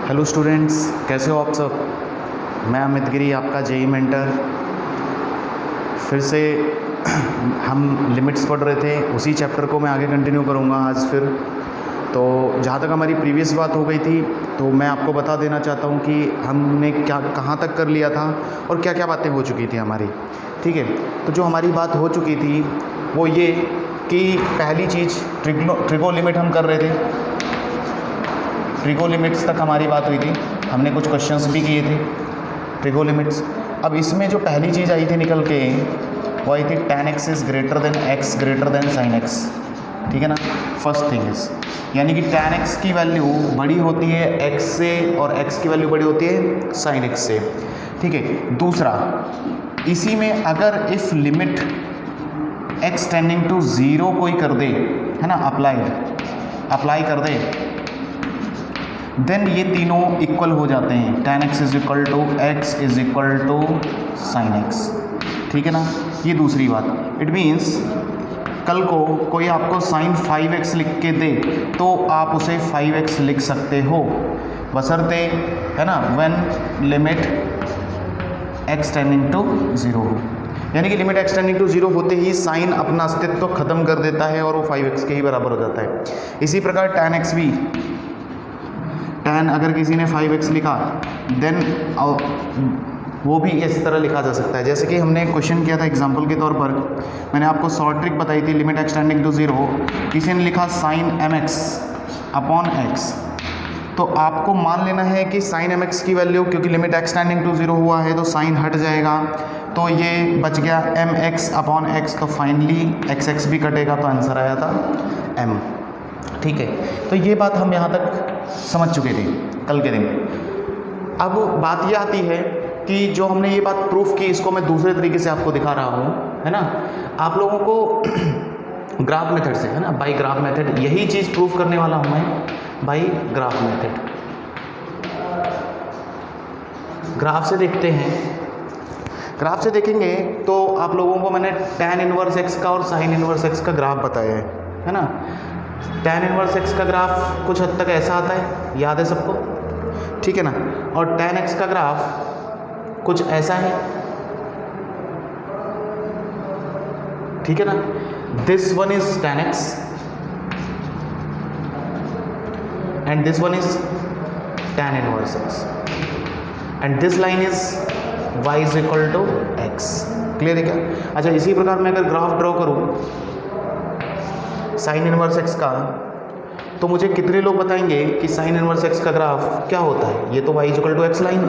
Hello students, कैसे हो आप सब। मैं अमित गिरी, आपका जेई मेंटर। फिर से हम लिमिट्स पढ़ रहे थे, उसी चैप्टर को मैं आगे कंटिन्यू करूँगा आज फिर। तो जहाँ तक हमारी प्रीवियस बात हो गई थी, तो मैं आपको बता देना चाहता हूँ कि हमने क्या कहाँ तक कर लिया था और क्या क्या बातें हो चुकी थी हमारी। ठीक है, तो जो हमारी बात हो चुकी थी वो ये कि पहली चीज़ ट्रिगो लिमिट हम कर रहे थे। ट्रिगो लिमिट्स तक हमारी बात हुई थी, हमने कुछ क्वेश्चंस भी किए थे ट्रिगो लिमिट्स। अब इसमें जो पहली चीज़ आई थी निकल के, वो आई थी tan x is greater than x greater than sin x। ठीक है ना, फर्स्ट थिंग इज, यानी कि tan x की वैल्यू बड़ी होती है x से और x की वैल्यू बड़ी होती है sin x से। ठीक है, दूसरा, इसी में अगर if limit x tending to 0 कोई कर दे, है ना, अप्लाई कर दे, देन ये तीनों इक्वल हो जाते हैं। tan x is equal to x is equal to sin x। ठीक है ना, ये दूसरी बात। इट मीन्स कल को कोई आपको sin 5x लिख के दे तो आप उसे 5x लिख सकते हो, बशर्ते, है ना, when limit x tending to 0 हो। यानी कि लिमिट x टेंडिंग टू 0 होते ही साइन अपना अस्तित्व खत्म कर देता है और वो 5x के ही बराबर हो जाता है। इसी प्रकार tan x भी, tan अगर किसी ने 5x लिखा, देन वो भी इस तरह लिखा जा सकता है। जैसे कि हमने क्वेश्चन किया था एग्जांपल के तौर पर, मैंने आपको शॉर्ट ट्रिक बताई थी, लिमिट x टेंडिंग टू 0, किसी ने लिखा sin mx अपॉन x, तो आपको मान लेना है कि sin mx की वैल्यू, क्योंकि लिमिट x टेंडिंग टू 0 हुआ है तो साइन हट जाएगा, तो ये बच गया mx अपॉन x, तो फाइनली xx भी कटेगा, तो आंसर आया था m। ठीक है, तो ये बात हम यहाँ तक समझ चुके थे कल के दिन। अब बात ये आती है कि जो हमने ये बात प्रूफ की, इसको मैं दूसरे तरीके से आपको दिखा रहा हूँ, है ना, आप लोगों को ग्राफ मेथड से, है ना, बाय ग्राफ मेथड, यही चीज़ प्रूफ करने वाला हूँ मैं बाय ग्राफ मेथड। ग्राफ से देखते हैं, ग्राफ से देखेंगे तो आप लोगों को मैंने tan इनवर्स x का और sin इनवर्स x का ग्राफ बताया है ना। tan इनवर्स x का ग्राफ कुछ हद तक ऐसा आता है, याद है सबको, ठीक है ना, और tan x का ग्राफ कुछ ऐसा है, ठीक है ना। This one is tan x and this one is tan inverse x and this line is y is equal to x। Clear है क्या? अच्छा, इसी प्रकार मैं अगर ग्राफ ड्रॉ करूं साइन इनवर्स x का, तो मुझे कितने लोग बताएंगे कि साइन इनवर्स x का ग्राफ क्या होता है। ये तो y equal to x line,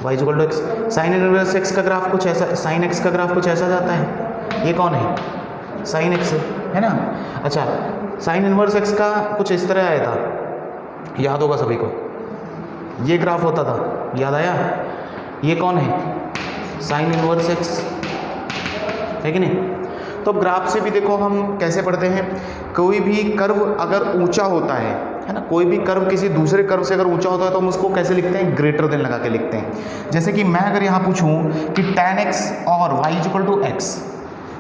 y equal to x। Sine inverse x का ग्राफ कुछ ऐसा, साइन x का ग्राफ कुछ ऐसा जाता है। ये कौन है? साइन x है ना। अच्छा, साइन इनवर्स x का कुछ इस तरह आया था, याद होगा सभी को, ये ग्राफ होता था, याद आया। ये कौन है? साइन इनवर्स x, है कि नहीं। तो ग्राफ से भी देखो हम कैसे पढ़ते हैं, कोई भी कर्व अगर ऊंचा होता है ना, कोई भी कर्व किसी दूसरे कर्व से अगर ऊंचा होता है तो हम उसको कैसे लिखते हैं? ग्रेटर देन लगा के लिखते हैं। जैसे कि मैं अगर यहाँ पूछूं कि tan x और y इक्वल टू x,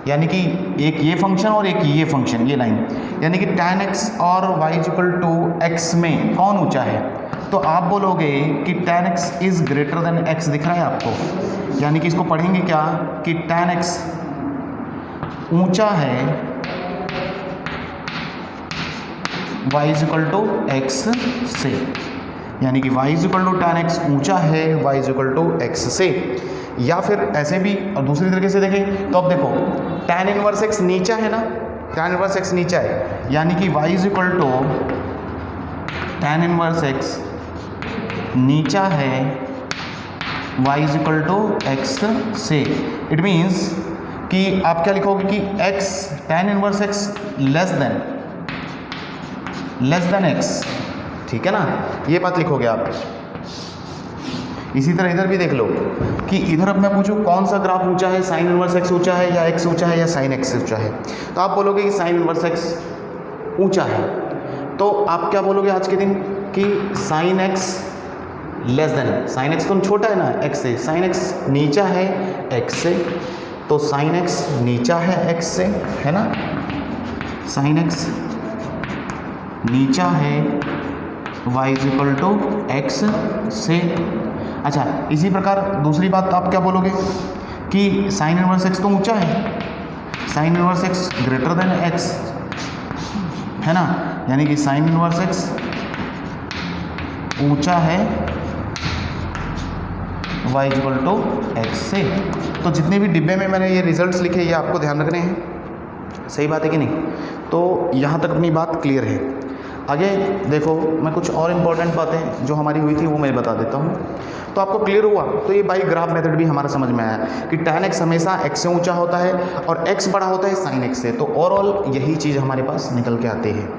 यानी कि एक ये फंक्शन और एक ये फंक्शन, ये लाइन, यानी कि tan x और y इक्वल टू x में कौन ऊंचा है, तो आप बोलोगे कि tan x is greater than x। दिख रहा है आपको? यानी कि इसको पढ़ेंगे क्या कि tan x ऊंचा है y is equal to x से, यानी कि y is equal to tan x ऊंचा है y is equal to x से। या फिर ऐसे भी, और दूसरी तरीके से देखें तो अब देखो tan इनवर्स x नीचा है ना, tan इनवर्स x नीचा है, यानी कि y is equal to tan inverse x नीचा है y is equal to x से। इट मीन्स कि आप क्या लिखोगे कि x tan inverse x less than x, ठीक है ना, ये बात लिखोगे आप। इसी तरह इधर भी देख लो कि इधर अब मैं पूछूं कौन सा ग्राफ ऊंचा है, साइन इनवर्स x ऊंचा है या x ऊंचा है या साइन x ऊंचा है, तो आप बोलोगे कि साइन इनवर्स x ऊंचा है। तो आप क्या बोलोगे आज के दिन कि sine x less than, sine x तो छोटा है ना x से, साइन x नीचा है x से, तो साइन x नीचा है x से, है ना, साइन x नीचा है y is equal to x से। अच्छा, इसी प्रकार दूसरी बात आप क्या बोलोगे कि साइन इनवर्स एक्स तो ऊंचा है, sine inverse x greater than x है ना, यानी कि साइन इनवर्स एक्स ऊंचा है y is equal to x से। तो जितने भी डिब्बे में मैंने ये रिजल्ट्स लिखे ये आपको ध्यान रखने हैं, सही बात है कि नहीं? तो यहाँ तक अपनी बात क्लियर है। आगे देखो, मैं कुछ और इम्पॉर्टेंट बातें जो हमारी हुई थी वो मैं बता देता हूँ। तो आपको क्लियर हुआ? तो ये बाई ग्राफ मेथड भी हमारा समझ में आया कि tan x हमेशा x से ऊंचा होता है और x बड़ा होता है sin x से। तो ओवरऑल यही चीज़ हमारे पास निकल के आती है।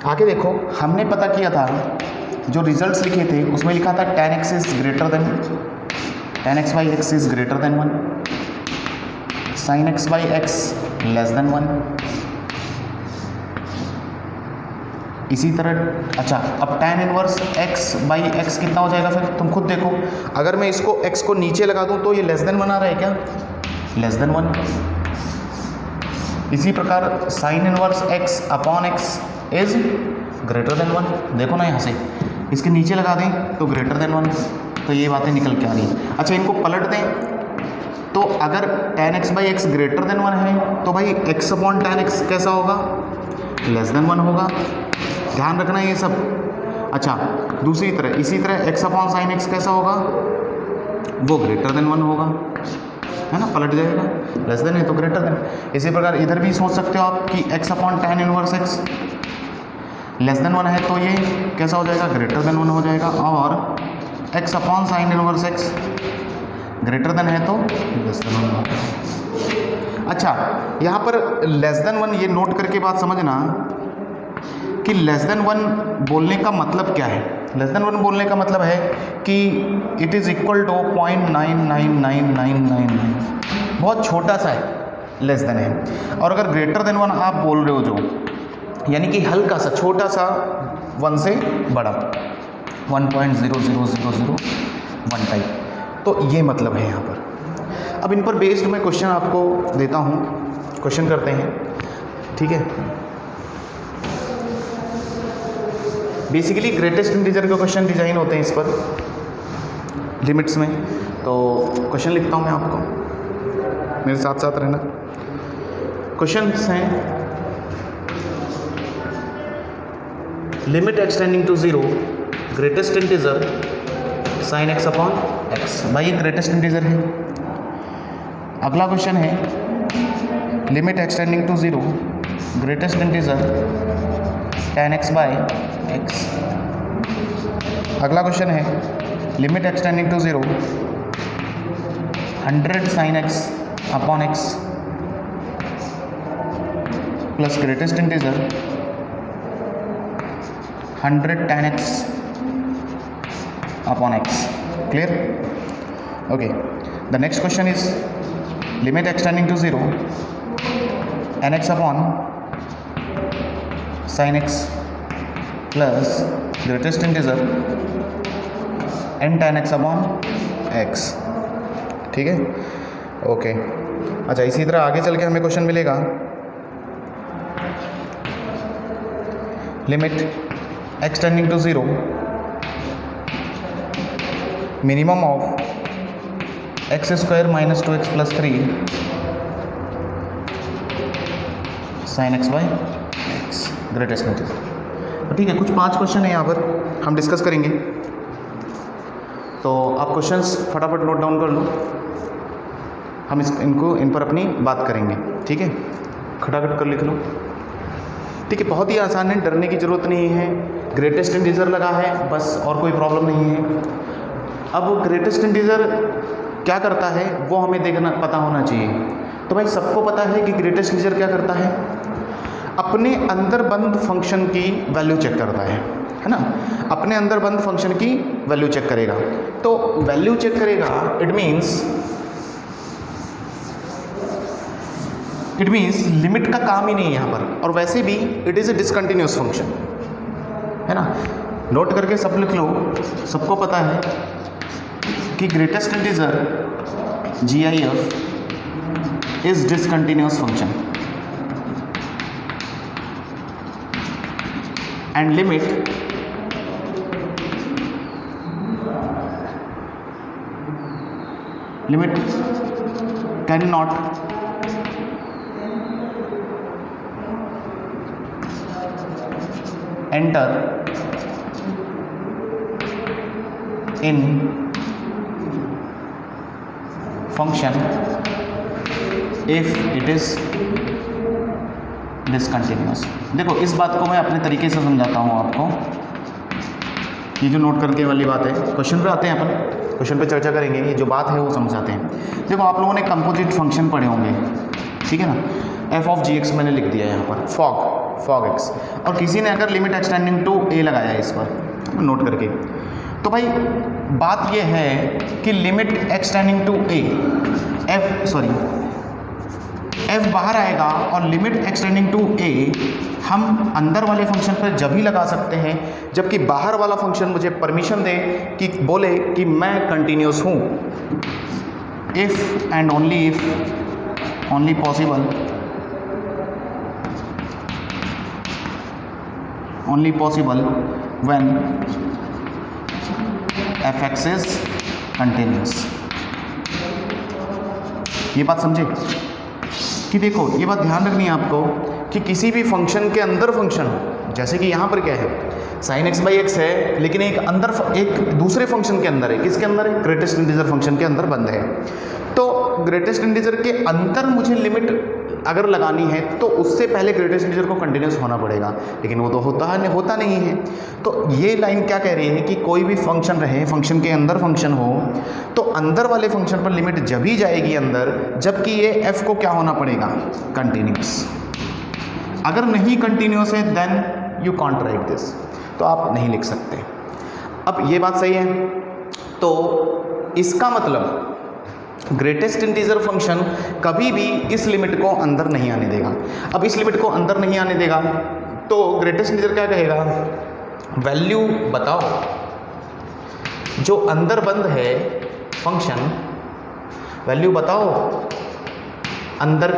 आगे देखो, हमने पता किया था जो रिजल्ट्स लिखे थे उसमें लिखा था tan x is greater than tan x by x is greater than 1, sin x by x less then 1। इसी तरह अच्छा, अब tan inverse x by x कितना हो जाएगा? फिर तुम खुद देखो, अगर मैं इसको x को नीचे लगा दूं तो ये लेस देन 1 आ रहा है क्या? Less than 1। इसी प्रकार sin inverse x upon x is greater than 1। देखो ना, यहाँ से इसके नीचे लगा दें तो ग्रेटर देन 1। तो ये बातें निकल के आ रही हैं। अच्छा, इनको पलट दें तो अगर tan x by x greater than 1 है तो भाई x अपॉन tan x कैसा होगा? लेस देन 1 होगा। ध्यान रखना ये सब। अच्छा, दूसरी तरह इसी तरह x अपॉन साइन x कैसा होगा? वो ग्रेटर देन 1 होगा, है ना, पलट जाएगा। लेस देन है तो ग्रेटर देन। इसी प्रकार इधर भी सोच सकते हो आप कि x upon tan inverse x less then 1 है तो ये कैसा हो जाएगा? ग्रेटर देन 1 हो जाएगा। और x upon sine inverse x greater than है तो लेस देन 1 होगा। अच्छा, यहाँ पर लेस देन 1 ये नोट करके बात समझना कि लेस देन 1 बोलने का मतलब क्या है। लेस देन 1 बोलने का मतलब है कि इट इज़ इक्वल टू 0.999999, बहुत छोटा सा है, लेस देन है। और अगर ग्रेटर देन 1 आप बोल रहे हो जो, यानी कि हल्का सा छोटा सा 1 से बड़ा 1.00001 टाइप, तो ये मतलब है यहाँ पर। अब इन पर बेस्ड मैं क्वेश्चन आपको देता हूँ, क्वेश्चन करते हैं, ठीक है। बेसिकली ग्रेटेस्ट इंटीजर के क्वेश्चन डिजाइन होते हैं इस पर लिमिट्स में। तो क्वेश्चन लिखता हूँ मैं, आपको मेरे साथ साथ रहना। क्वेश्चंस हैं limit extending to 0 greatest integer sine x upon x। भाई ये ग्रेटेस्ट इंटीजर है। अगला क्वेश्चन है limit extending to 0 greatest integer tan x by x। अगला क्वेश्चन है limit extending to 0 100 sin x upon x plus greatest integer 100 tan x upon x. Clear? Okay. The next question is limit extending to 0 nx upon sin x plus greatest integer n tan x upon x. ठीक है? Okay. अच्छा, इसी तरह आगे चल के हमें question मिलेगा limit extending to 0 minimum of x square minus 2x plus 3 sin x by x greatest integer. ठीक है, कुछ 5 क्वेश्चन है यहाँ पर हम डिस्कस करेंगे, तो आप क्वेश्चंस फटाफट नोट डाउन कर लो, हम इन पर अपनी बात करेंगे, ठीक है। खटाखट कर लिख लो, ठीक है। बहुत ही आसान है, डरने की ज़रूरत नहीं है। ग्रेटेस्ट इंटीजर लगा है बस, और कोई प्रॉब्लम नहीं है। अब ग्रेटेस्ट इंटीजर क्या करता है वो हमें देखना पता होना चाहिए। तो भाई सबको पता है कि ग्रेटेस्ट इंटीजर क्या करता है, अपने अंदर बंद फंक्शन की वैल्यू चेक करता है ना, अपने अंदर बंद फंक्शन की वैल्यू चेक करेगा। तो वैल्यू चेक करेगा, इट मीन्स लिमिट का काम ही नहीं है यहाँ पर, और वैसे भी it is a discontinuous function, है ना। नोट करके सब लिख लो, सबको पता है कि greatest integer GIF is discontinuous function and limit can not enter in function if it is discontinuous. देखो इस बात को मैं अपने तरीके से समझाता हूँ आपको। ये जो नोट करके वाली बात है, क्वेश्चन पे आते हैं, अपन क्वेश्चन पे चर्चा करेंगे, ये जो बात है वो समझाते हैं। देखो आप लोगों ने कंपोजिट फंक्शन पढ़े होंगे, ठीक है ना। एफ ऑफ जी एक्स मैंने लिख दिया है यहाँ पर, फॉग एक्स, और किसी ने अगर लिमिट एक्सटेंडिंग टू ए लगाया है इस पर नोट करके, तो भाई बात ये है कि limit extending to a f बाहर आएगा और लिमिट एक्सटेंडिंग टू ए हम अंदर वाले फंक्शन पर जब ही लगा सकते हैं जबकि बाहर वाला फंक्शन मुझे परमिशन दे कि बोले कि मैं कंटिन्यूअस हूँ। If and only if only possible when F x is continuous. ये बात समझे कि देखो ये बात ध्यान रखनी है आपको कि किसी भी फंक्शन के अंदर फंक्शन हो, जैसे कि यहाँ पर क्या है sin x बाई एक्स है, लेकिन एक दूसरे फंक्शन के अंदर है। किसके अंदर है? ग्रेटेस्ट इंटीजर फंक्शन के अंदर बंद है। तो ग्रेटेस्ट इंटीजर के अंदर मुझे लिमिट अगर लगानी है तो उससे पहले ग्रेटेस्ट इंटीजर को कंटिन्यूस होना पड़ेगा, लेकिन वो तो होता नहीं है। तो ये लाइन क्या कह रही है कि कोई भी फंक्शन रहे, फंक्शन के अंदर फंक्शन हो, तो अंदर वाले फंक्शन पर लिमिट जब ही जाएगी अंदर जबकि ये f को क्या होना पड़ेगा? कंटिन्यूस। अगर नहीं कंटिन्यूस है then you can't write this, तो आप नहीं लिख सकते। अब ये बात सही है, तो इसका मतलब ग्रेटेस्ट इंटीजर फंक्शन कभी भी इस लिमिट को अंदर नहीं आने देगा। अब इस लिमिट को अंदर नहीं आने देगा तो ग्रेटेस्ट इंटीजर क्या कहेगा? वैल्यू बताओ जो अंदर बंद है फंक्शन, वैल्यू बताओ अंदर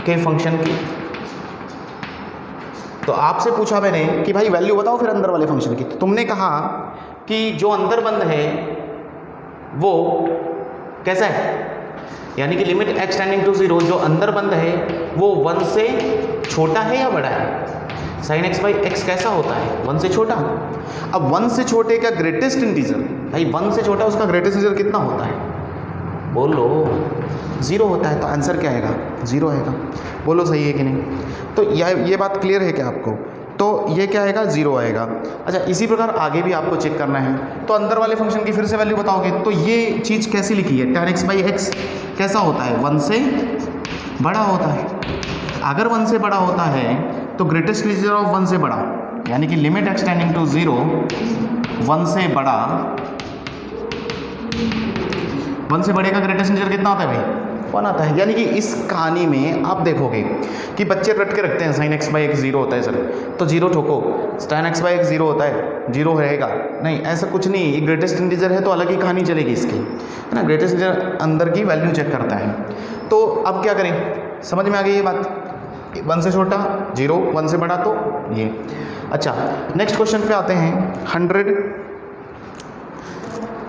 के फंक्शन की। तो आपसे पूछा मैंने कि भाई वैल्यू बताओ फिर अंदर वाले फंक्शन की, तो तुमने कहा कि जो अंदर बंद है वो कैसा है, यानी कि लिमिट एक्स टेंडिंग टू 0 जो अंदर बंद है वो 1 से छोटा है या बड़ा है? sin x बाई एक्स कैसा होता है? 1 से छोटा। अब 1 से छोटे का ग्रेटेस्ट इंटीजर, भाई 1 से छोटा उसका ग्रेटेस्ट इंटीजर कितना होता है? बोलो 0 होता है। तो आंसर क्या आएगा? 0 आएगा। बोलो सही है कि नहीं? तो ये बात क्लियर है क्या आपको? तो ये क्या आएगा? 0 आएगा। अच्छा, इसी प्रकार आगे भी आपको चेक करना है, तो अंदर वाले फंक्शन की फिर से वैल्यू बताओगे तो ये चीज़ कैसी लिखी है? tan x बाई एक्स कैसा होता है? 1 से बड़ा होता है। अगर 1 से बड़ा होता है तो ग्रेटेस्ट इंटीजर ऑफ 1 से बड़ा, यानी कि लिमिट एक्स टेंडिंग टू 0 1 से बड़ा, 1 से बड़े का ग्रेटेस्ट इंटीजर कितना होता है भाई? 1 आता है। यानी कि इस कहानी में आप देखोगे कि बच्चे रट के रखते हैं sin x बाई एक्स 0 होता है सर, तो 0 ठोको, tan x बाई एक्स 0 होता है, 0 रहेगा नहीं, ऐसा कुछ नहीं। ये ग्रेटेस्ट इंटीजर है तो अलग ही कहानी चलेगी इसकी, है ना। ग्रेटेस्ट इंटीजर अंदर की वैल्यू चेक करता है। तो अब क्या करें? समझ में आ गई ये बात? 1 से छोटा 0, 1 से बड़ा तो ये। अच्छा, नेक्स्ट क्वेश्चन पे आते हैं। 100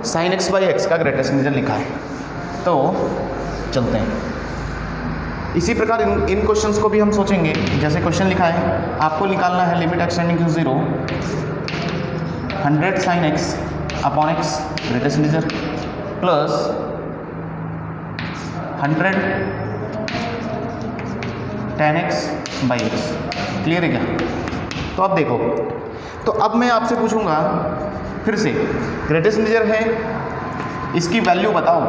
sin x बाई एक्स का ग्रेटेस्ट इंटीजर लिखा है, तो चलते हैं। इसी प्रकार इन क्वेश्चंस को भी हम सोचेंगे। जैसे क्वेश्चन लिखा है, आपको निकालना है limit extending to 0 100 sin x upon x greatest integer plus 100 tan x by x. Clear है क्या? तो अब देखो, तो अब मैं आपसे पूछूंगा फिर से, ग्रेटेस्ट इंटीजर है, इसकी वैल्यू बताओ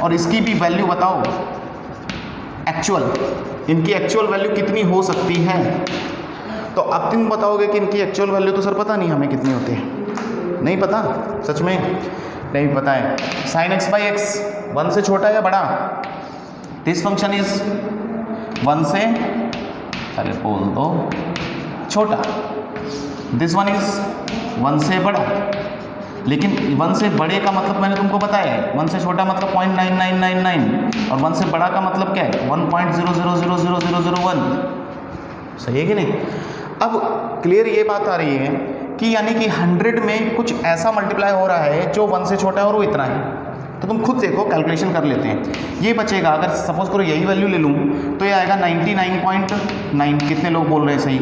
और इसकी भी वैल्यू बताओ एक्चुअल, इनकी एक्चुअल वैल्यू कितनी हो सकती है। तो अब तुम बताओगे कि इनकी एक्चुअल वैल्यू तो सर पता नहीं हमें कितनी होती है। नहीं पता? सच में नहीं पता है। sin x बाई एक्स 1 से छोटा या बड़ा? दिस फंक्शन इज 1 से, अरे बोल दो, छोटा। दिस वन इज 1 से बड़ा। लेकिन 1 से बड़े का मतलब मैंने तुमको बताया है, 1 से छोटा मतलब 0.9999 और 1 से बड़ा का मतलब क्या है 1.00000001। सही है कि नहीं? अब क्लियर ये बात आ रही है कि यानी कि 100 में कुछ ऐसा मल्टीप्लाई हो रहा है जो 1 से छोटा है और वो इतना है। तो तुम खुद देखो, कैलकुलेशन कर लेते हैं। ये बचेगा, अगर सपोज करो यही वैल्यू ले लूँ तो ये आएगा 99.9। कितने लोग बोल रहे हैं सही?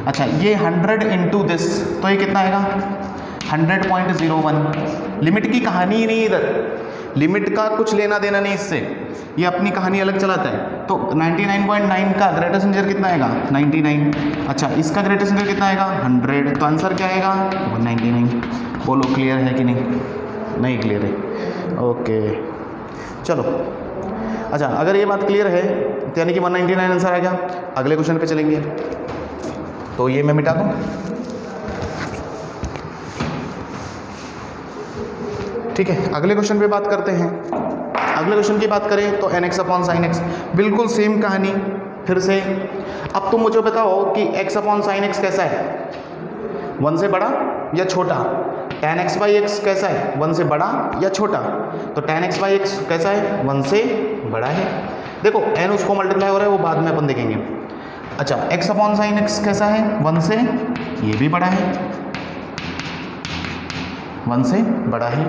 अच्छा, ये 100 इंटू दिस, तो ये कितना आएगा 100.01। लिमिट की कहानी ही नहीं, इधर लिमिट का कुछ लेना देना नहीं इससे, ये अपनी कहानी अलग चलाता है। तो 99.9 का ग्रेटेस्ट इंटीजर कितना आएगा 99। अच्छा, इसका ग्रेटेस्ट इंटीजर कितना आएगा 100, तो आंसर क्या आएगा 199। बोलो क्लियर है कि नहीं? नहीं क्लियर है, ओके चलो। अच्छा, अगर ये बात क्लियर है तो यानी कि 199 आंसर आ गया। अगले क्वेश्चन पे चलेंगे, तो ये मैं मिटा दूँ। ठीक है, अगले क्वेश्चन पे बात करते हैं। अगले क्वेश्चन की बात करें तो nx अपॉन साइन एक्स, बिल्कुल सेम कहानी फिर से। अब तुम मुझे बताओ कि x अपॉन साइन एक्स कैसा है, 1 से बड़ा या छोटा? tan x बाई एक्स कैसा है, 1 से बड़ा या छोटा? तो tan x बाई एक्स कैसा है, 1 से बड़ा है। देखो n उसको मल्टीप्लाई हो रहा है, वो बाद में अपन देखेंगे। अच्छा, x अपॉन साइन एक्स कैसा है, 1 से, ये भी बड़ा है, 1 से बड़ा है।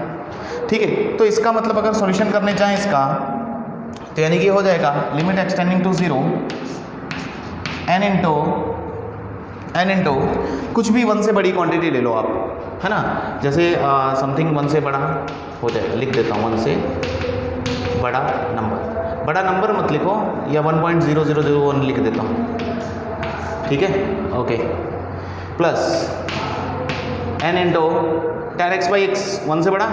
ठीक है, तो इसका मतलब अगर सॉल्यूशन करने जाएं इसका, तो यानी कि हो जाएगा limit extending to 0 n into कुछ भी 1 से बड़ी क्वांटिटी ले लो आप, है ना। जैसे समथिंग 1 से बड़ा हो जाएगा, लिख देता हूँ 1 से बड़ा नंबर। बड़ा नंबर मत लिखो, या 1.0001 लिख देता हूँ, ठीक है, okay. Plus n into tan x by x, 1 से बड़ा,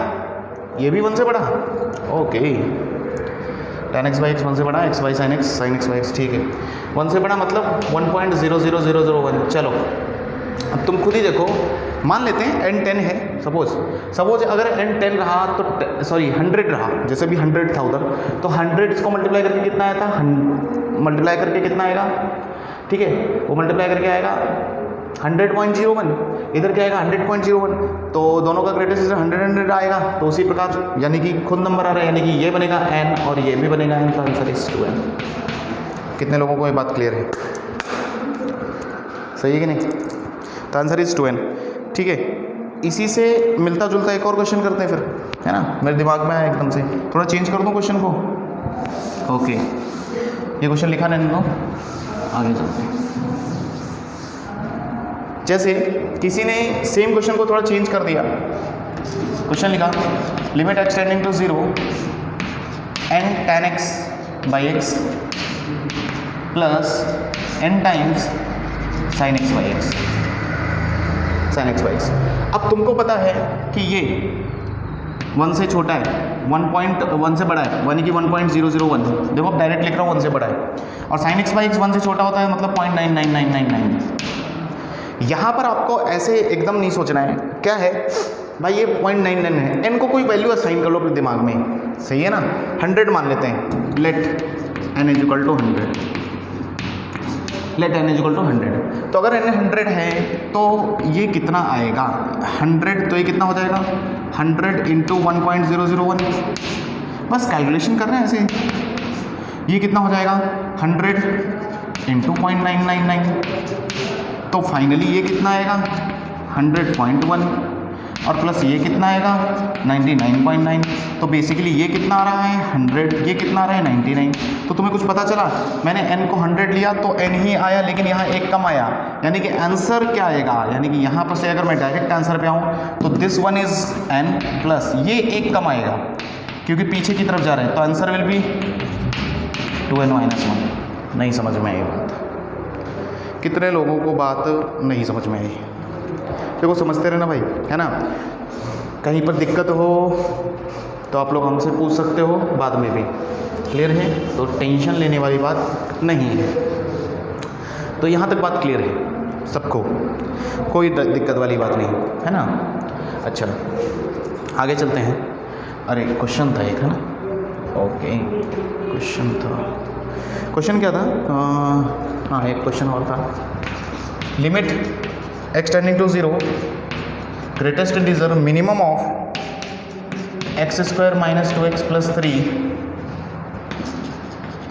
ये भी 1 से बड़ा, okay. tan x by x 1 से बड़ा, x by sine x by x, ठीक है। 1 से बड़ा मतलब 1.00001। चलो अब तुम खुद ही देखो, मान लेते हैं n 10 है, सपोज अगर n 10 रहा तो सॉरी 100 रहा, जैसे भी 100 था उधर, तो 100 इसको मल्टीप्लाई करके कितना आया था, मल्टीप्लाई करके कितना आएगा, ठीक है, वो मल्टीप्लाई करके आएगा 100.01, इधर क्या आएगा 100.01, तो दोनों का ग्रेटेस्ट 100 आएगा। तो उसी प्रकार यानी कि खुद नंबर आ रहा है, यानी कि ये बनेगा n और ये भी बनेगा n, का आंसर इज 2n। कितने लोगों को ये बात क्लियर है? सही है कि नहीं? तो आंसर इज 2n। ठीक है, इसी से मिलता जुलता एक और क्वेश्चन करते हैं फिर, है ना। मेरे दिमाग में आया एकदम से, थोड़ा चेंज कर दूँ क्वेश्चन को। ओके, ये क्वेश्चन लिखा नहीं दो, आगे चलते हैं। जैसे किसी ने सेम क्वेश्चन को थोड़ा चेंज कर दिया, क्वेश्चन लिखा limit extending to 0 n tan x by x plus n times sine x by x, sine x by x. अब तुमको पता है कि ये 1 से छोटा है, 1 से बड़ा है, यानी कि 1.001। देखो अब डायरेक्ट लिख रहा हूँ 1 से बड़ा है, और साइन एक्स बाई एक्स 1 से छोटा होता है मतलब 0.99999। यहाँ पर आपको ऐसे एकदम नहीं सोचना है, क्या है भाई ये 0.99 है, n को कोई वैल्यू असाइन कर लो अपने दिमाग में, सही है ना। 100 मान लेते हैं, let n is equal to 100, let n is equal to 100। तो अगर n 100 है तो ये कितना आएगा 100, तो ये कितना हो जाएगा 100 इंटू 1.001। बस कैलकुलेशन कर रहे हैं ऐसे, ये कितना हो जाएगा 100 इंटू 0.999, तो फाइनली ये कितना आएगा 100.1, और प्लस ये कितना आएगा 99.9। तो बेसिकली ये कितना आ रहा है 100, ये कितना आ रहा है 99। तो तुम्हें कुछ पता चला, मैंने n को 100 लिया तो n ही आया, लेकिन यहाँ एक कम आया, यानी कि आंसर क्या आएगा, यानी कि यहाँ पर से अगर मैं डायरेक्ट आंसर पे आऊँ तो this one is n plus ये एक कम आएगा क्योंकि पीछे की तरफ जा रहे हैं, तो answer will be 2n minus 1। नहीं समझ में आई बात? कितने लोगों को बात नहीं समझ में आई? देखो समझते रहना भाई, है ना। कहीं पर दिक्कत हो तो आप लोग हमसे पूछ सकते हो बाद में भी, क्लियर है? तो टेंशन लेने वाली बात नहीं है। तो यहाँ तक बात क्लियर है सबको, कोई दिक्कत वाली बात नहीं है ना। अच्छा आगे चलते हैं। अरे क्वेश्चन था एक, है ना। ओके क्वेश्चन था, क्वेश्चन क्या था? हाँ एक क्वेश्चन और था, limit extending to 0 greatest integer minimum of x square minus 2x plus 3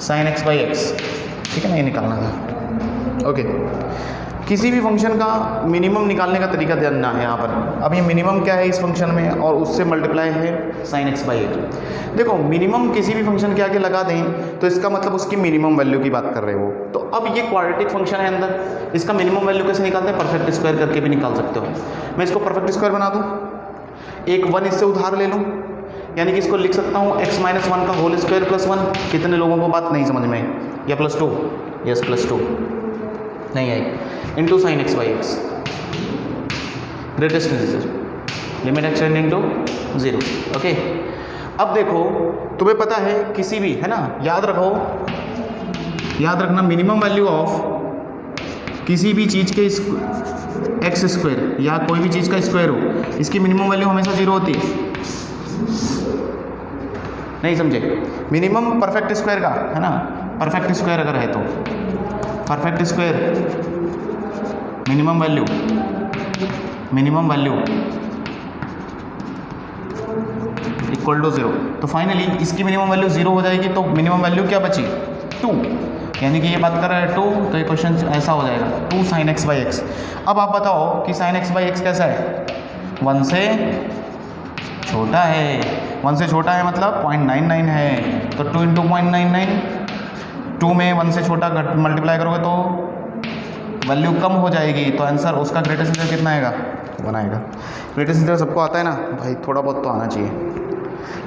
sine x by x, ठीक है ना, ये निकालना था। ओके, किसी भी फंक्शन का मिनिमम निकालने का तरीका जानना है यहाँ पर। अब ये मिनिमम क्या है इस फंक्शन में, और उससे मल्टीप्लाई है साइन एक्स बाई एक्स। देखो मिनिमम किसी भी फंक्शन के आगे लगा दें तो इसका मतलब उसकी मिनिमम वैल्यू की बात कर रहे हो। तो अब ये क्वाड्रेटिक फंक्शन है अंदर, इसका मिनिमम वैल्यू कैसे निकालते हैं, परफेक्ट स्क्वायर करके भी निकाल सकते हो। मैं इसको परफेक्ट स्क्वायर बना दूँ, एक 1 इससे उधार ले लूँ, यानी कि इसको लिख सकता हूँ x माइनस 1 का होल स्क्वायर प्लस 1। कितने लोगों को बात नहीं समझ में, या प्लस 2, यस प्लस 2 नहीं आई, into sine x by x, greatest integer, limit extending to 0। Okay, अब देखो तुम्हें पता है किसी भी, है ना, याद रखना मिनिमम वैल्यू ऑफ किसी भी चीज़ के एक्स स्क्वायर या कोई भी चीज़ का स्क्वायर हो, इसकी मिनिमम वैल्यू हमेशा 0 होती है। नहीं समझे, मिनिमम परफेक्ट स्क्वायर का, है ना, परफेक्ट स्क्वायर अगर है तो perfect square minimum value equal to 0। तो फाइनली इसकी मिनिमम वैल्यू 0 हो जाएगी, तो मिनिमम वैल्यू क्या बची, 2, यानी कि ये बात कर रहा है 2, तो ये क्वेश्चन ऐसा हो जाएगा 2 साइन एक्स बाई एक्स। अब आप बताओ कि साइन एक्स बाई एक्स कैसा है, 1 से छोटा है, 1 से छोटा है मतलब 0.99 है, तो 2 इंटू 0.99, 2 में 1 से छोटा मल्टीप्लाई करोगे तो वैल्यू कम हो जाएगी, तो आंसर उसका ग्रेटेस्ट इंटीजर कितना आएगा, 1 आएगा। ग्रेटेस्ट इंटीजर सबको आता है ना भाई, थोड़ा बहुत तो आना चाहिए,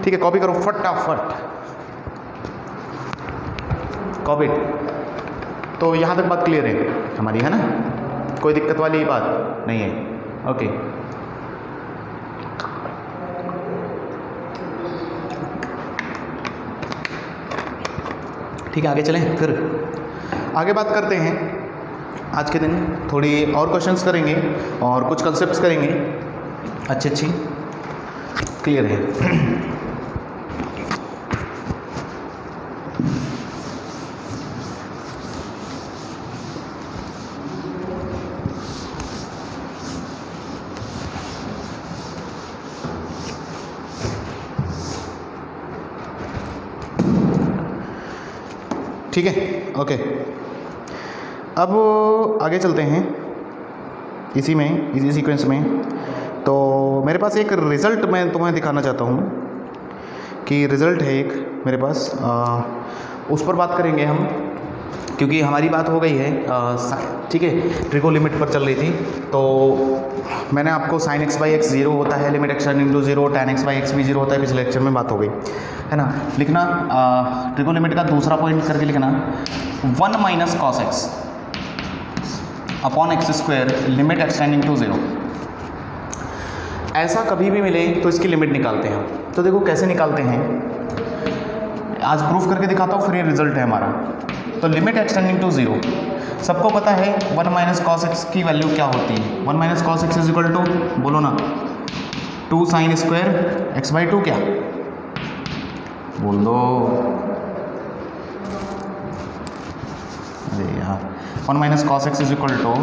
ठीक है। कॉपी करो फटाफट, कॉपी। तो यहाँ तक बात क्लियर है हमारी, है ना, कोई दिक्कत वाली बात नहीं है। ओके, ठीक है, आगे चलें, फिर आगे बात करते हैं। आज के दिन थोड़ी और क्वेश्चंस करेंगे और कुछ कंसेप्ट्स करेंगे, अच्छी क्लियर है। ठीक है, ओके, अब आगे चलते हैं इसी सीक्वेंस में। तो मेरे पास एक रिज़ल्ट मैं तुम्हें दिखाना चाहता हूँ कि रिज़ल्ट है एक मेरे पास, उस पर बात करेंगे हम, क्योंकि हमारी बात हो गई है, ठीक है, ट्रिगो लिमिट पर चल रही थी। तो मैंने आपको साइन एक्स बाई एक्स 0 होता है, limit extending to 0, tan x by x भी 0 होता है, पिछले लेक्चर में बात हो गई, है ना। लिखना ट्रिगो लिमिट का दूसरा पॉइंट करके लिखना 1 minus cos x upon x square, limit extending to 0। ऐसा कभी भी मिले तो इसकी लिमिट निकालते हैं। तो देखो कैसे निकालते हैं, आज प्रूफ करके दिखाता हूँ, फिर ये रिजल्ट है हमारा। तो लिमिट एक्सटेंडिंग टू 0, सबको पता है 1 माइनस कॉस एक्स की वैल्यू क्या होती है। 1 minus cos x is equal to, बोलो ना, 2 साइन स्क्वायर एक्स बाई 2, क्या बोल दो, अरे यार, 1 minus cos x is equal to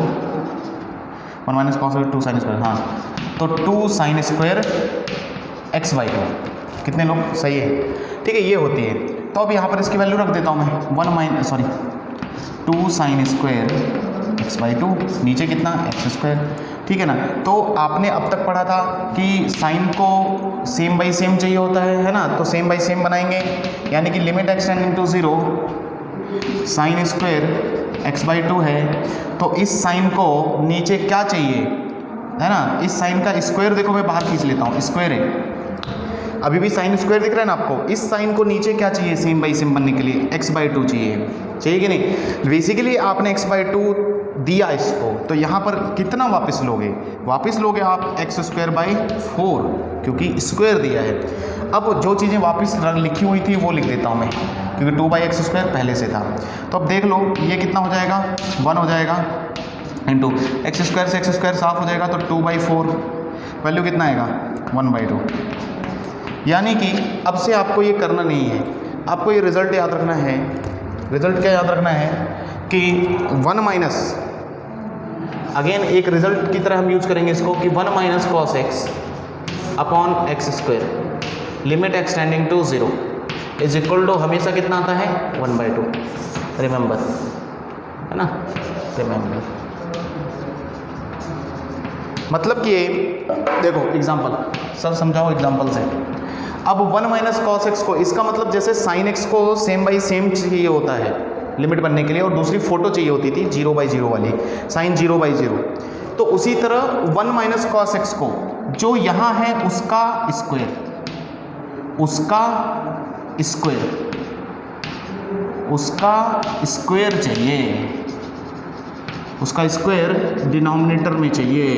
1 minus cos x 2 sine square, हाँ, तो 2 साइन स्क्वायर एक्स बाई 2। कितने लोग सही है, ठीक है, ये होती है। तो अब यहाँ पर इसकी वैल्यू रख देता हूँ मैं, 2 साइन स्क्वायर एक्स बाई 2, नीचे कितना एक्स स्क्वायर, ठीक है ना। तो आपने अब तक पढ़ा था कि साइन को सेम बाई सेम चाहिए होता है ना, तो सेम बाई सेम बनाएंगे, यानी कि limit extending to 0 sine square x by 2 है, तो इस साइन को नीचे क्या चाहिए, है ना, इस साइन का स्क्वायर देखो, मैं बाहर खींच लेता हूँ, स्क्वायर है, अभी भी साइन स्क्वायर दिख रहा है ना आपको। इस साइन को नीचे क्या चाहिए सेम बाई सेम बनने के लिए, एक्स बाई 2 चाहिए कि नहीं। बेसिकली आपने एक्स बाई 2 दिया इसको, तो यहाँ पर कितना वापस लोगे आप एक्स स्क्वायर बाई 4, क्योंकि स्क्वायर दिया है। अब जो चीज़ें वापस लिखी हुई थी वो लिख देता हूँ मैं, क्योंकि 2 बाई एक्स स्क्वायर पहले से था। तो अब देख लो ये कितना हो जाएगा, 1 हो जाएगा, इंटू एक्स स्क्वायर से एक्स स्क्वायर साफ हो जाएगा, तो 2 बाई 4, वैल्यू कितना आएगा 1 बाई 2। यानी कि अब से आपको ये करना नहीं है, आपको ये रिज़ल्ट याद रखना है। रिज़ल्ट क्या याद रखना है कि 1 माइनस, अगेन एक रिज़ल्ट की तरह हम यूज़ करेंगे इसको, कि 1 minus cos x upon x square, limit extending to 0 is equal to हमेशा कितना आता है 1/2, रिमेंबर, है ना, रिमेंबर। मतलब कि देखो एग्जांपल, सर समझाओ एग्जांपल से। अब 1 माइनस कॉस एक्स को, इसका मतलब जैसे साइन एक्स को सेम बाई सेम चाहिए होता है लिमिट बनने के लिए, और दूसरी फोटो चाहिए होती थी 0/0 वाली, साइन 0/0, तो उसी तरह 1 माइनस कॉस एक्स को जो यहाँ है उसका स्क्वायर, उसका स्क्वायर चाहिए, उसका स्क्वायर डिनोमिनेटर में चाहिए।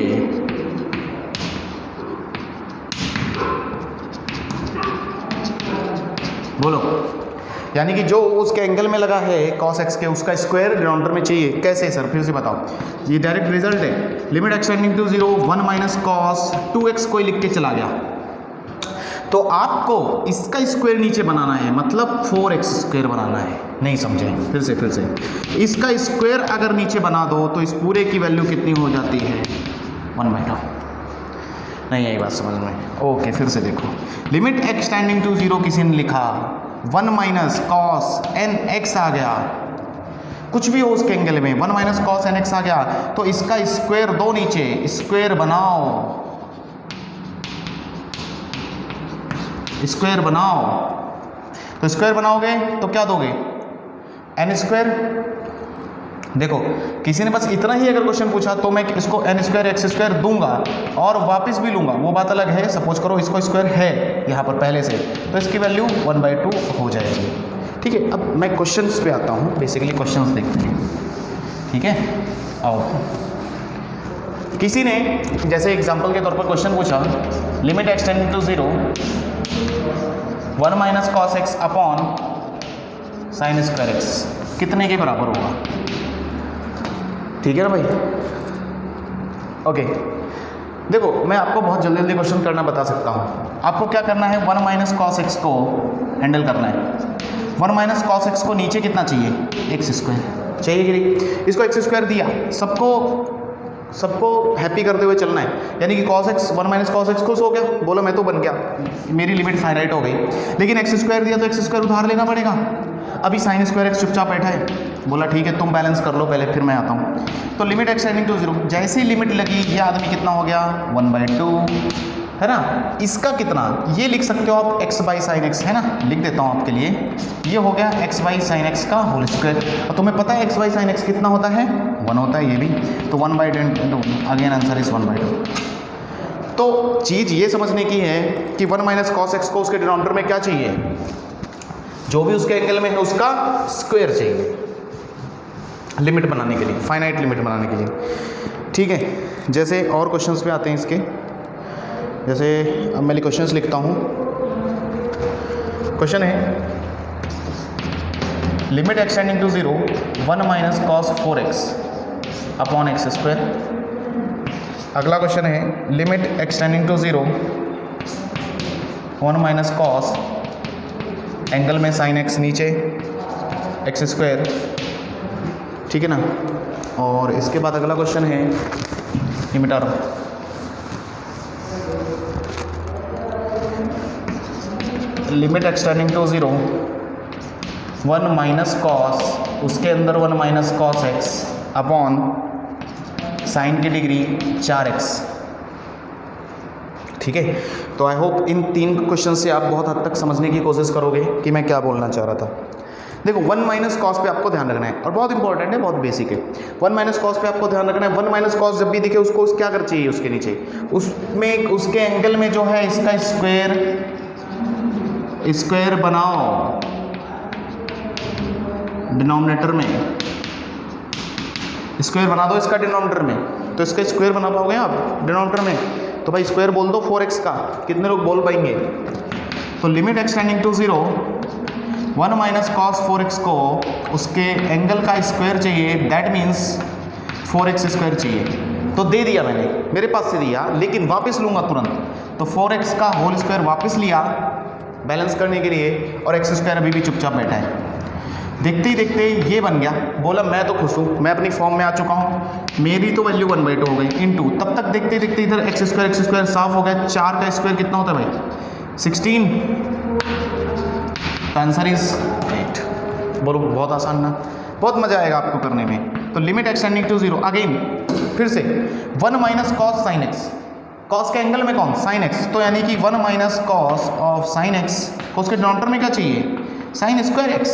बोलो, यानी कि जो उसके एंगल में लगा है cos x के, उसका स्क्वायर डिनोमिनेटर में चाहिए। कैसे सर, फिर से बताओ, ये डायरेक्ट रिजल्ट है। Limit extending to 0 1 minus cos 2x कोई लिख के चला गया, तो आपको इसका स्क्वायर नीचे बनाना है, मतलब 4x स्क्वायर बनाना है। नहीं समझे, फिर से इसका स्क्वायर अगर नीचे बना दो तो इस पूरे की वैल्यू कितनी हो जाती है 1/2। नहीं आई बात समझ में? ओके, फिर से देखो, लिमिट एक्सटेंडिंग टू 0 किसी ने लिखा 1 माइनस कॉस एन एक्स आ गया, कुछ भी हो उसके एंगल में 1 माइनस कॉस एन एक्स आ गया, तो इसका स्क्वायर दो नीचे, स्क्वायर बनाओ, स्क्वायर बनाओ। तो स्क्वायर बनाओगे तो क्या दोगे, एन स्क्वायर। देखो किसी ने बस इतना ही अगर क्वेश्चन पूछा तो मैं इसको एन स्क्वायर एक्स स्क्वायर दूंगा और वापस भी लूंगा, वो बात अलग है। सपोज करो इसको स्क्वायर है यहाँ पर पहले से, तो इसकी वैल्यू 1/2 हो जाएगी। ठीक है, अब मैं क्वेश्चंस पे आता हूँ, बेसिकली क्वेश्चंस देखते हैं। ठीक है, आओ, किसी ने जैसे एग्जांपल के तौर पर क्वेश्चन पूछा, limit extending to 0 1 minus cos x upon sine square x कितने के बराबर होगा। ठीक है ना भाई, ओके। देखो मैं आपको बहुत जल्दी जल्दी क्वेश्चन करना बता सकता हूँ। आपको क्या करना है, 1 माइनस कॉस एक्स को हैंडल करना है। 1 माइनस कॉस एक्स को नीचे कितना चाहिए, एक्स स्क्वायर चाहिए कि नहीं। इसको एक्स स्क्वायर दिया, सबको हैप्पी करते हुए चलना है, यानी कि cos x 1 minus cos x खुश हो गया, बोलो मैं तो बन गया, मेरी लिमिट फाइनाइट हो गई। लेकिन एक्स स्क्वायर दिया तो एक्स स्क्वायर उधार लेना पड़ेगा। अभी साइन स्क्वायर एक्स चुपचाप बैठा है, बोला ठीक है तुम बैलेंस कर लो पहले, फिर मैं आता हूँ। तो लिमिट एक्सटेंडिंग टू 0, जैसे ही लिमिट लगी ये आदमी कितना हो गया 1/2, है ना। इसका कितना, ये लिख सकते हो आप x बाई साइन एक्स, है ना, लिख देता हूँ आपके लिए। ये हो गया x बाई साइन एक्स का होल स्क्वायर, और तुम्हें पता है x बाई साइन एक्स कितना होता है 1 होता है, ये भी तो 1/2, अगेन आंसर इज 1/2। तो चीज़ ये समझने की है कि 1 माइनस कॉस एक्स को उसके डिनोमिनेटर में क्या चाहिए, जो भी उसके एंगल में है उसका स्क्वायर चाहिए लिमिट बनाने के लिए, फाइनाइट लिमिट बनाने के लिए। ठीक है, जैसे और क्वेश्चंस पे आते हैं इसके, जैसे अब मैं क्वेश्चंस लिखता हूँ। क्वेश्चन है limit extending to 0 1 minus cos 4x upon x square. अगला क्वेश्चन है limit extending to 0 1 minus cos, angle में साइन एक्स नीचे एक्स स्क्वायर। ठीक है ना, और इसके बाद अगला क्वेश्चन है limiter limit extending to 0 1 minus cos, उसके अंदर 1 minus cos x upon sine की डिग्री 4x। ठीक है, तो आई होप इन 3 क्वेश्चन से आप बहुत हद तक समझने की कोशिश करोगे कि मैं क्या बोलना चाह रहा था। देखो 1 माइनस कॉस पे आपको ध्यान रखना है, और बहुत इंपॉर्टेंट है, बहुत बेसिक है। 1 माइनस कॉस पे आपको ध्यान रखना है। 1 माइनस कॉस जब भी दिखे उसको क्या कर चाहिए, उसके नीचे उसमें उसके एंगल में जो है इसका स्क्वायर बनाओ डिनोमिनेटर में, स्क्वायर बना दो इसका डिनोमिनेटर में। तो इसका स्क्वायर बना पाओगे आप डिनोमिनेटर में, तो भाई स्क्वायर बोल दो 4x का, कितने लोग बोल पाएंगे। तो limit extending to 0 1 minus cos 4x को उसके एंगल का स्क्वायर चाहिए, दैट मीन्स 4x स्क्वायर चाहिए। तो दे दिया मैंने, मेरे पास से दिया, लेकिन वापस लूँगा तुरंत, तो 4x का होल स्क्वायर वापस लिया बैलेंस करने के लिए, और एक्स स्क्वायर अभी भी चुपचाप बैठा है। देखते ही देखते ये बन गया, बोला मैं तो खुश हूँ, मैं अपनी फॉर्म में आ चुका हूँ, मेरी तो वैल्यू 1/2 हो गई इनटू। तब तक देखते देखते इधर एक्स स्क्वायर साफ हो गया। 4 का स्क्वायर कितना होता है भाई 16, तो आंसर इज 8। बोलो बहुत आसान ना, बहुत मजा आएगा आपको करने में। तो लिमिट एक्सटेंडिंग टू 0, अगेन फिर से 1 minus cos sine x, cos के एंगल में कौन, साइन एक्स, तो यानी कि 1 minus cos of sine x को उसके डिनोमिनेटर में क्या चाहिए, साइन स्क्वायर एक्स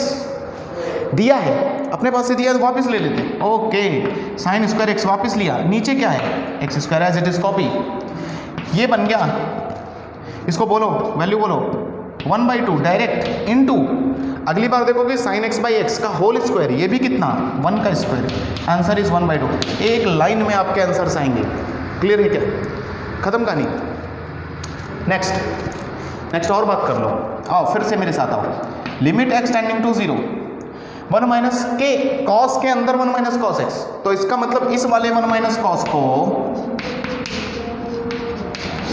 दिया है, अपने पास से दिया है तो वापस ले लेते हैं। ओके, साइन स्क्वायर एक्स वापस लिया, नीचे क्या है, x square as it is copy, ये बन गया। इसको बोलो वैल्यू बोलो 1/2 डायरेक्ट इनटू, अगली बार देखोगे साइन एक्स बाई एक्स का होल स्क्वायर, ये भी कितना 1 का स्क्वायर, आंसर इज 1/2। एक लाइन में आपके आंसर्स आएंगे। क्लियर है क्या, खत्म कहानी। नेक्स्ट और बात कर लो, आओ फिर से मेरे साथ आओ। लिमिट एक्स टेंडिंग टू 0, 1 माइनस के कॉस के अंदर 1 माइनस कॉस एक्स, तो इसका मतलब इस वाले 1 माइनस कॉस को,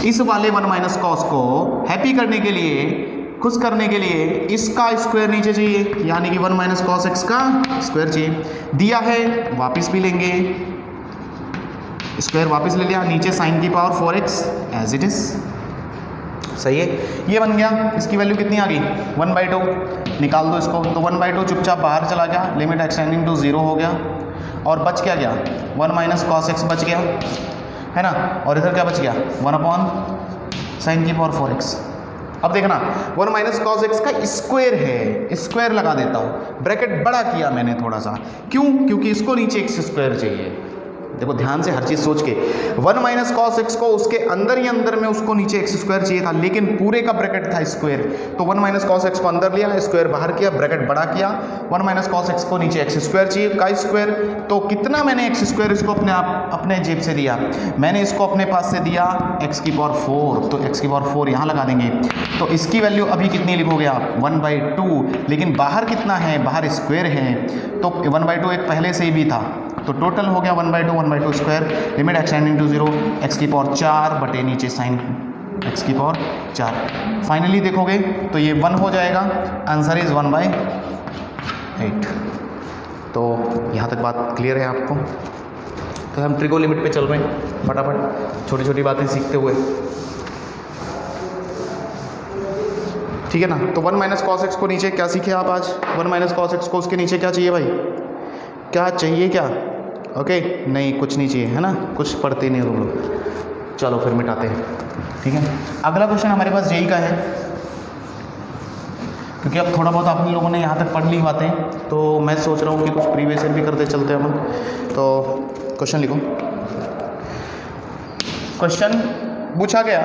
इस वाले 1 माइनस कॉस को हैप्पी करने के लिए, खुश करने के लिए इसका स्क्वायर नीचे चाहिए, यानी कि 1 माइनस कॉस एक्स का स्क्वायर चाहिए। दिया है वापस भी लेंगे, स्क्वायर वापस ले लिया, नीचे साइन की power 4x as it is, सही है। ये बन गया, इसकी वैल्यू कितनी आ गई 1/2, निकाल दो इसको, तो 1/2 चुपचाप बाहर चला गया, लिमिट एक्सटेंडिंग टू 0 हो गया, और बच क्या गया 1 माइनस कॉस एक्स बच गया, है ना, और इधर क्या बच गया 1 साइन की पावर 4x। अब देखना 1 माइनस कॉस एक्स का स्क्वायर है, स्क्वायर लगा देता हूँ, ब्रैकेट बड़ा किया मैंने थोड़ा सा, क्यों, क्योंकि इसको नीचे एक्स स्क्वायर चाहिए। देखो ध्यान से हर चीज़ सोच के, 1 माइनस कॉस एक्स को उसके अंदर ही अंदर में उसको नीचे एक्स स्क्वायर चाहिए था, लेकिन पूरे का ब्रैकेट था स्क्वायर, तो 1 माइनस कॉस एक्स को अंदर लिया, स्क्वायर बाहर किया, ब्रैकेट बड़ा किया, 1 माइनस कॉस एक्स को नीचे एक्स स्क्वायर चाहिए का स्क्वायर, तो कितना मैंने एक्स स्क्वायर इसको अपने जेब से दिया, मैंने इसको अपने पास से दिया x की पावर 4, तो x की पावर 4 यहाँ लगा देंगे, तो इसकी वैल्यू अभी कितनी लिखोगे आप 1/2, लेकिन बाहर कितना है, बाहर स्क्वायर है, तो 1/2 एक पहले से ही भी था, तो टोटल हो गया 1/2 square, limit extending to 0, x की पावर 4 बटे नीचे साइन x की पावर 4, फाइनली देखोगे तो ये 1 हो जाएगा, आंसर इज 1/8। तो यहाँ तक बात क्लियर है आपको। तो हम ट्रिगो लिमिट पे चल रहे हैं फटाफट, छोटी छोटी बातें सीखते हुए, ठीक है ना। तो 1 माइनस कॉस एक्स को नीचे क्या सीखे आप आज, 1 माइनस कॉस एक्स को उसके नीचे क्या चाहिए भाई, क्या चाहिए, क्या, ओके नहीं कुछ नहीं चाहिए, है ना, कुछ पढ़ते नहीं हो तुम लोग। चलो फिर मिटाते हैं, ठीक है। अगला क्वेश्चन हमारे पास जेई का है, क्योंकि अब थोड़ा बहुत आप लोगों ने यहाँ तक पढ़ ली बातें, तो मैं सोच रहा हूँ कि कुछ प्रीवियस ईयर भी करते चलते हैं अपन। तो क्वेश्चन लिखो। क्वेश्चन पूछा गया,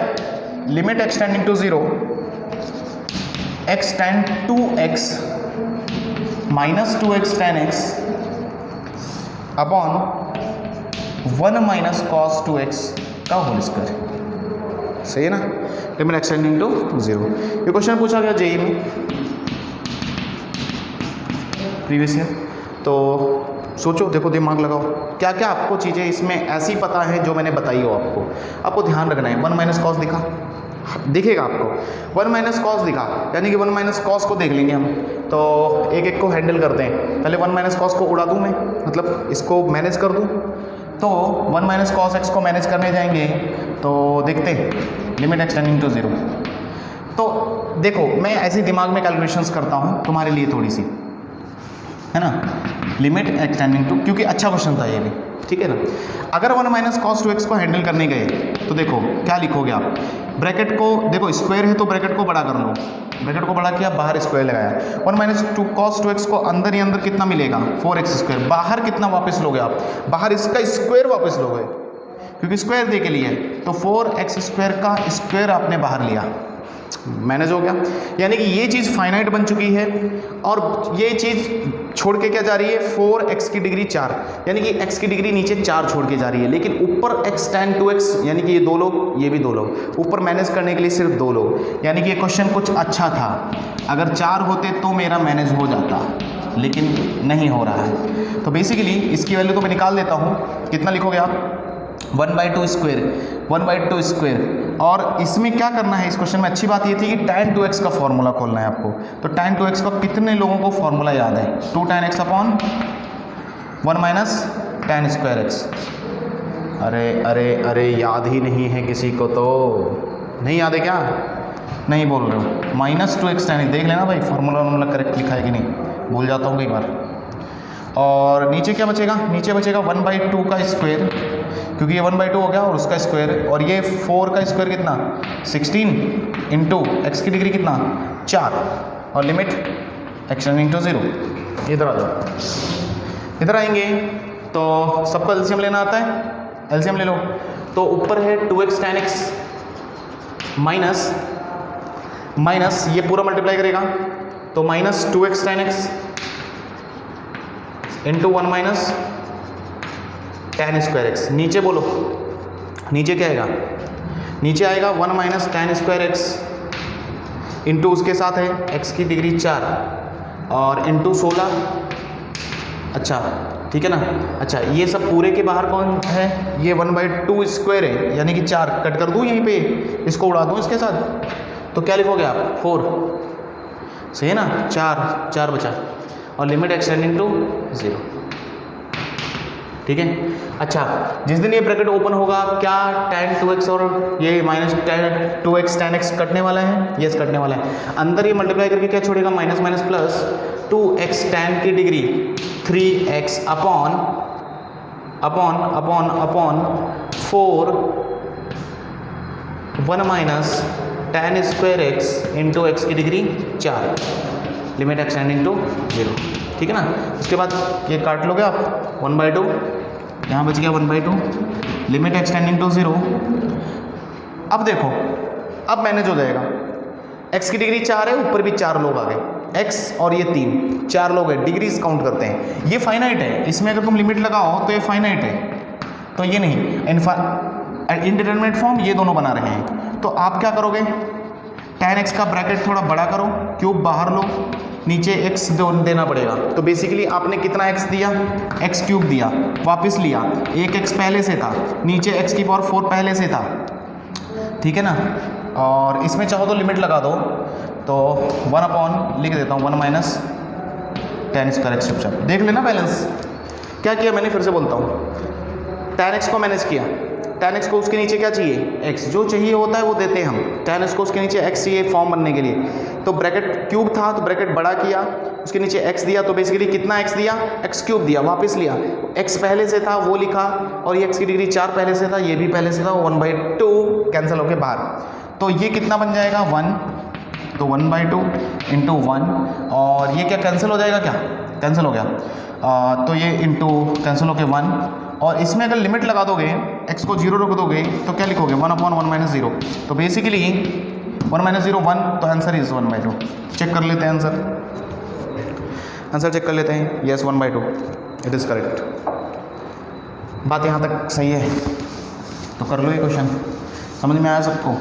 limit extending to 0, x tan 2x minus 2x tan x upon 1 minus cos 2x का होल स्क्वायर, सही है ना, लिमिट एक्सटेंडिंग टू 0। ये क्वेश्चन पूछा गया जेई में प्रीवियस ईयर, तो सोचो, देखो दिमाग लगाओ, क्या क्या आपको चीज़ें इसमें ऐसी पता है जो मैंने बताई हो, आपको ध्यान रखना है। 1 माइनस कॉस दिखेगा आपको, 1 माइनस कॉस दिखा, यानी कि 1 माइनस कॉस को देख लेंगे हम, तो एक एक को हैंडल करते हैं। पहले 1 माइनस कॉस को उड़ा दूं मैं, मतलब इसको मैनेज कर दूं, तो 1 माइनस कॉस एक्स को मैनेज करने जाएंगे, तो देखते हैं लिमिट एक्सटेंडिंग टू 0। तो देखो मैं ऐसे दिमाग में कैलकुलेशंस करता हूँ तुम्हारे लिए थोड़ी सी, है ना, लिमिट एक्सटेंडिंग टू, क्योंकि अच्छा क्वेश्चन था ये भी, ठीक है ना। अगर 1 माइनस कॉस 2x को हैंडल करने गए तो देखो क्या लिखोगे आप, ब्रैकेट को देखो स्क्वायर है तो ब्रैकेट को बड़ा कर लो, ब्रैकेट को बड़ा किया, बाहर स्क्वायर लगाया, 1 माइनस कॉस 2x को अंदर ही अंदर कितना मिलेगा 4x स्क्वायर, बाहर कितना वापस लोगे आप, बाहर इसका स्क्वायर वापस लोगे, क्योंकि स्क्वायर दे के लिए, तो 4x स्क्वायर का स्क्वायर आपने बाहर लिया, मैनेज हो गया। यानी कि ये चीज़ फाइनाइट बन चुकी है, और ये चीज़ छोड़ के क्या जा रही है 4x की डिग्री 4, यानी कि x की डिग्री नीचे 4 छोड़ के जा रही है, लेकिन ऊपर x tan 2x, यानी कि ये 2 लोग, ये भी 2 लोग, ऊपर मैनेज करने के लिए सिर्फ 2 लोग, यानी कि ये क्वेश्चन कुछ अच्छा था, अगर 4 होते तो मेरा मैनेज हो जाता, लेकिन नहीं हो रहा है। तो बेसिकली इसकी वैल्यू तो मैं निकाल देता हूँ, कितना लिखोगे आप 1/2 स्क्वायर, और इसमें क्या करना है, इस क्वेश्चन में अच्छी बात ये थी कि tan 2x का फॉर्मूला खोलना है आपको। तो tan 2x का कितने लोगों को फॉर्मूला याद है, 2 tan x upon 1 minus tan square x। अरे याद ही नहीं है किसी को, तो नहीं याद है क्या, नहीं बोल रहे हो, -2x tan x, देख लेना भाई फॉर्मूला करेक्ट लिखा है कि नहीं, भूल जाता हूँ कई बार। और नीचे क्या बचेगा, नीचे बचेगा 1/2 का स्क्वायर, क्योंकि ये 1/2 हो गया और उसका स्क्वायर, और ये 4 का स्क्वायर कितना 16 इंटू एक्स की डिग्री कितना 4, और लिमिट x टेंडिंग टू 0। इधर आ जाओ, इधर आएंगे तो सबका एलसीएम लेना आता है, एलसीएम ले लो। तो ऊपर है 2x tan x माइनस ये पूरा मल्टीप्लाई करेगा तो -2x tan x into 1 minus tan square x। नीचे बोलो, नीचे क्या आएगा, नीचे आएगा 1 minus tan square x into उसके साथ है x की डिग्री 4 और इंटू 16। अच्छा ठीक है ना। अच्छा ये सब पूरे के बाहर कौन है, ये 1/2 स्क्वायर है, यानी कि 4 कट कर दूँ यहीं पे, इसको उड़ा दूँ इसके साथ, तो क्या लिखोगे आप 4, सही है ना, 4 बचा, और लिमिट x टेंडिंग टू 0। ठीक है। अच्छा जिस दिन ये ब्रैकेट ओपन होगा क्या tan 2x और ये -2x tan x कटने वाला है, यस कटने वाला है। अंदर ये मल्टीप्लाई करके क्या छोड़ेगा, minus minus plus 2x tan की degree 3x upon 4 1 minus tan square x into x की degree 4, limit x tending to 0। ठीक है ना। उसके बाद ये काट लोगे आप 1/2, यहाँ बच गया 1/2, लिमिट x टेंडिंग टू 0। अब देखो अब मैनेज हो जाएगा, x की डिग्री 4 है, ऊपर भी 4 लोग आ गए, x और ये 4 लोग हैं, डिग्रीज काउंट करते हैं, ये फाइनाइट है, इसमें अगर तुम लिमिट लगाओ तो ये फाइनाइट है, तो ये नहीं इनडिटरमिनेट फॉर्म, ये दोनों बना रहे हैं। तो आप क्या करोगे, tan x का ब्रैकेट थोड़ा बड़ा करो, क्यूब बाहर लो, नीचे x देना पड़ेगा। तो बेसिकली आपने कितना x दिया, x क्यूब दिया, वापस लिया, एक x पहले से था, नीचे x की पावर 4 पहले से था। ठीक है ना। और इसमें चाहो तो लिमिट लगा दो, तो 1 अपॉन लिख देता हूँ 1 माइनस tan स्क्वायर x चुपचाप देख लेना बैलेंस। क्या किया मैंने, फिर से बोलता हूँ, tan x को मैनेज किया, tan x को उसके नीचे क्या चाहिए, x जो चाहिए होता है वो देते हैं हम, tan x को उसके नीचे x चाहिए फॉर्म बनने के लिए, तो ब्रैकेट क्यूब था तो ब्रैकेट बड़ा किया, उसके नीचे x दिया, तो बेसिकली कितना x दिया, x क्यूब दिया, वापस लिया, x पहले से था वो लिखा, और ये x की डिग्री 4 पहले से था, ये भी पहले से था, 1/2 कैंसिल होके बाहर, तो ये कितना बन जाएगा 1, तो 1/2 इंटू 1, और ये क्या कैंसिल हो जाएगा, क्या कैंसिल हो गया, तो ये इंटू कैंसिल होके 1, और इसमें अगर लिमिट लगा दोगे x को 0 रख दोगे तो क्या लिखोगे 1 अपॉन 1 माइनस 0, तो बेसिकली 1 माइनस 0 1, तो आंसर इज 1/2। चेक कर लेते हैं आंसर चेक कर लेते हैं, यस 1/2 इट इज़ करेक्ट। बात यहाँ तक सही है, तो कर लो ये क्वेश्चन, समझ में आया सबको।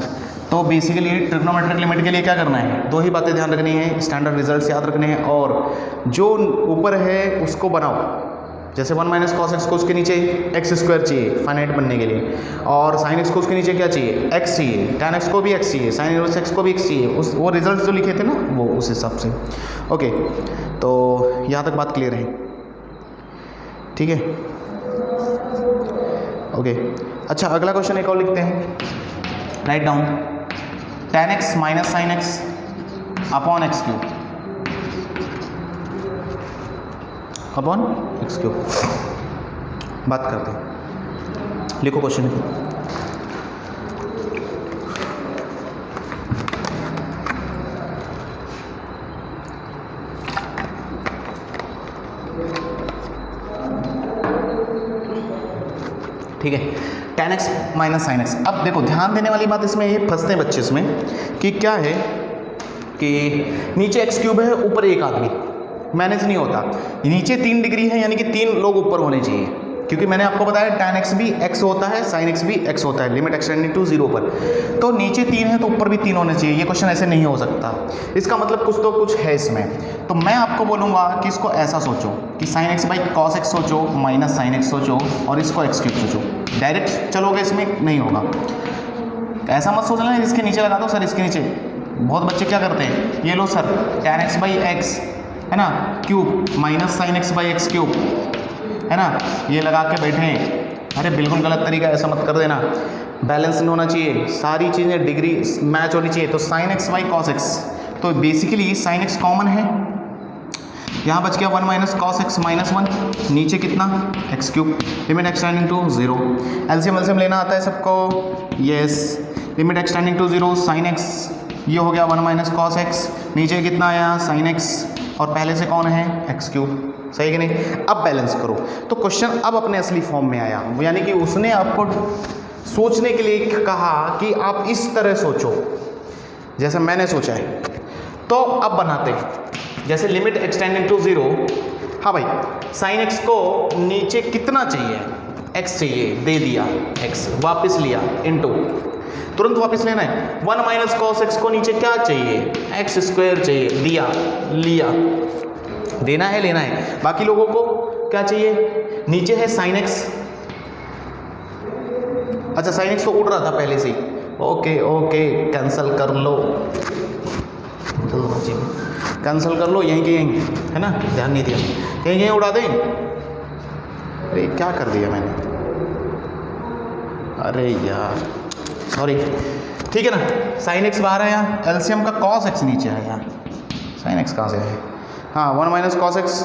तो बेसिकली ट्रिग्नोमेट्रिक लिमिट के लिए क्या करना है, 2 ही बातें ध्यान रखनी है, स्टैंडर्ड रिजल्ट्स याद रखने हैं, और जो ऊपर है उसको बनाओ, जैसे 1 माइनस कॉस एक्स को उसके नीचे एक्स स्क्वायर चाहिए फाइनाइट बनने के लिए, और साइन एक्स को उसके नीचे क्या चाहिए, एक्स चाहिए, टैन एक्स को भी एक्स चाहिए, साइन इनवर्स एक्स को भी एक्स चाहिए, उस वो रिजल्ट जो लिखे थे ना वो उस हिसाब से। ओके, तो यहाँ तक बात क्लियर है, ठीक है। ओके अच्छा, अगला क्वेश्चन एक और लिखते हैं, write down tan x minus sine x upon x cube upon x cube. बात करते हैं, लिखो क्वेश्चन लिखो। ठीक है, tan x minus sine x. अब देखो ध्यान देने वाली बात इसमें, ये फंसते हैं बच्चे इसमें कि क्या है कि नीचे x क्यूब है, ऊपर एक आदमी, मैनेज नहीं होता, नीचे 3 डिग्री है यानी कि 3 लोग ऊपर होने चाहिए, क्योंकि मैंने आपको बताया tan x भी x होता है, sin x भी x होता है, लिमिट एक्सटेंडिंग टू 0 पर, तो नीचे 3 है तो ऊपर भी 3 होने चाहिए। ये क्वेश्चन ऐसे नहीं हो सकता, इसका मतलब कुछ तो कुछ है इसमें। तो मैं आपको बोलूँगा कि इसको ऐसा सोचो कि sin x by cos x सोचो, माइनस साइन एक्स सोचो, और इसको x क्यूब सोचो। डायरेक्ट चलोगे इसमें नहीं होगा, ऐसा मत सोचना इसके नीचे लगा दो सर, इसके नीचे बहुत बच्चे क्या करते हैं, ये लो sir tan x by x है ना cube minus sine x by x cube है ना, ये लगा के बैठे हैं। अरे बिल्कुल गलत तरीका, ऐसा मत कर देना। बैलेंस नहीं होना चाहिए, सारी चीज़ें डिग्री मैच होनी चाहिए। तो sign x by cos x, तो बेसिकली साइन एक्स कॉमन है, यहाँ बच गया 1 माइनस कॉस एक्स माइनस 1, नीचे कितना x cube, limit extending to 0। LCM लेना आता है सबको, yes, limit extending to 0 sine x, ये हो गया 1 माइनस कॉस एक्स, नीचे कितना आया साइन एक्स, और पहले से कौन है एक्स क्यूब, सही कि नहीं। अब बैलेंस करो, तो क्वेश्चन अब अपने असली फॉर्म में आया, यानी कि उसने आपको सोचने के लिए कहा कि आप इस तरह सोचो जैसे मैंने सोचा है। तो अब बनाते हैं, जैसे लिमिट एक्सटेंडिंग टू 0, हाँ भाई साइन एक्स को नीचे कितना चाहिए, एक्स चाहिए, दे दिया एक्स, वापस लिया इनटू, तुरंत वापस लेना है। 1 माइनस कॉस एक्स को नीचे क्या चाहिए, एक्स स्क्वायर चाहिए, दिया, लिया, देना है लेना है। बाकी लोगों को क्या चाहिए, नीचे है साइन एक्स, अच्छा साइन एक्स तो उड़ रहा था पहले से ही, ओके ओके कैंसिल कर लो, कैंसिल कर लो, यहीं के यहीं है ना, ध्यान नहीं दिया, यहीं यहीं उड़ा दें। अरे क्या कर दिया मैंने, अरे यार सॉरी, ठीक है ना। साइन एक्स बाहर है, यहाँ एलसीएम का कॉस एक्स नीचे है, यहाँ साइन एक्स कहाँ से है, हाँ 1 minus cos x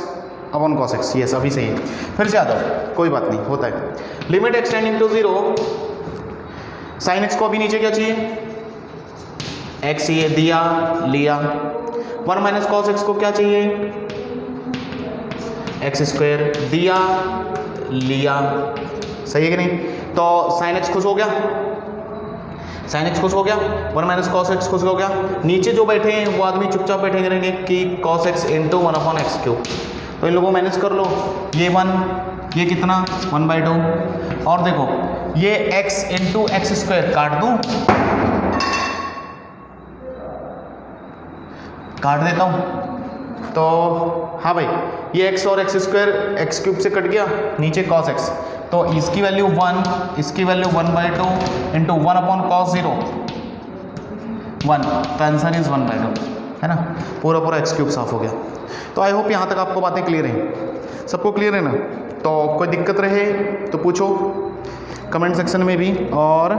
upon cos x, ये सभी सही है। फिर से आ जाओ, कोई बात नहीं, होता है। Limit extending to 0, sine x को अभी नीचे क्या चाहिए, एक्स चाहिए, दिया लिया। 1 माइनस कॉस एक्स को क्या चाहिए, एक्स स्क्वायर, दिया लिया, सही है कि नहीं। तो साइन एक्स खुश हो गया, साइन एक्स खुश हो गया, 1 माइनस कॉस एक्स खुश हो गया। नीचे जो बैठे हैं वो आदमी चुपचाप बैठे रहेंगे कि cos x into 1 upon x cube. तो इन लोगों को मैनेज कर लो, ये 1, ये कितना 1/2, और देखो ये x इंटू एक्स स्क्वायर काट दूं, काट देता हूं, तो हाँ भाई ये x और एक्स स्क्वायर एक्स क्यूब से कट गया, नीचे cos x, तो इसकी वैल्यू 1, इसकी वैल्यू 1/2 इंटू 1 अपॉन कॉस 0 1, तो आंसर इज 1/2, है ना, पूरा पूरा एक्स क्यूब साफ हो गया। तो आई होप यहाँ तक आपको बातें क्लियर हैं, सबको क्लियर है ना। तो कोई दिक्कत रहे तो पूछो कमेंट सेक्शन में भी, और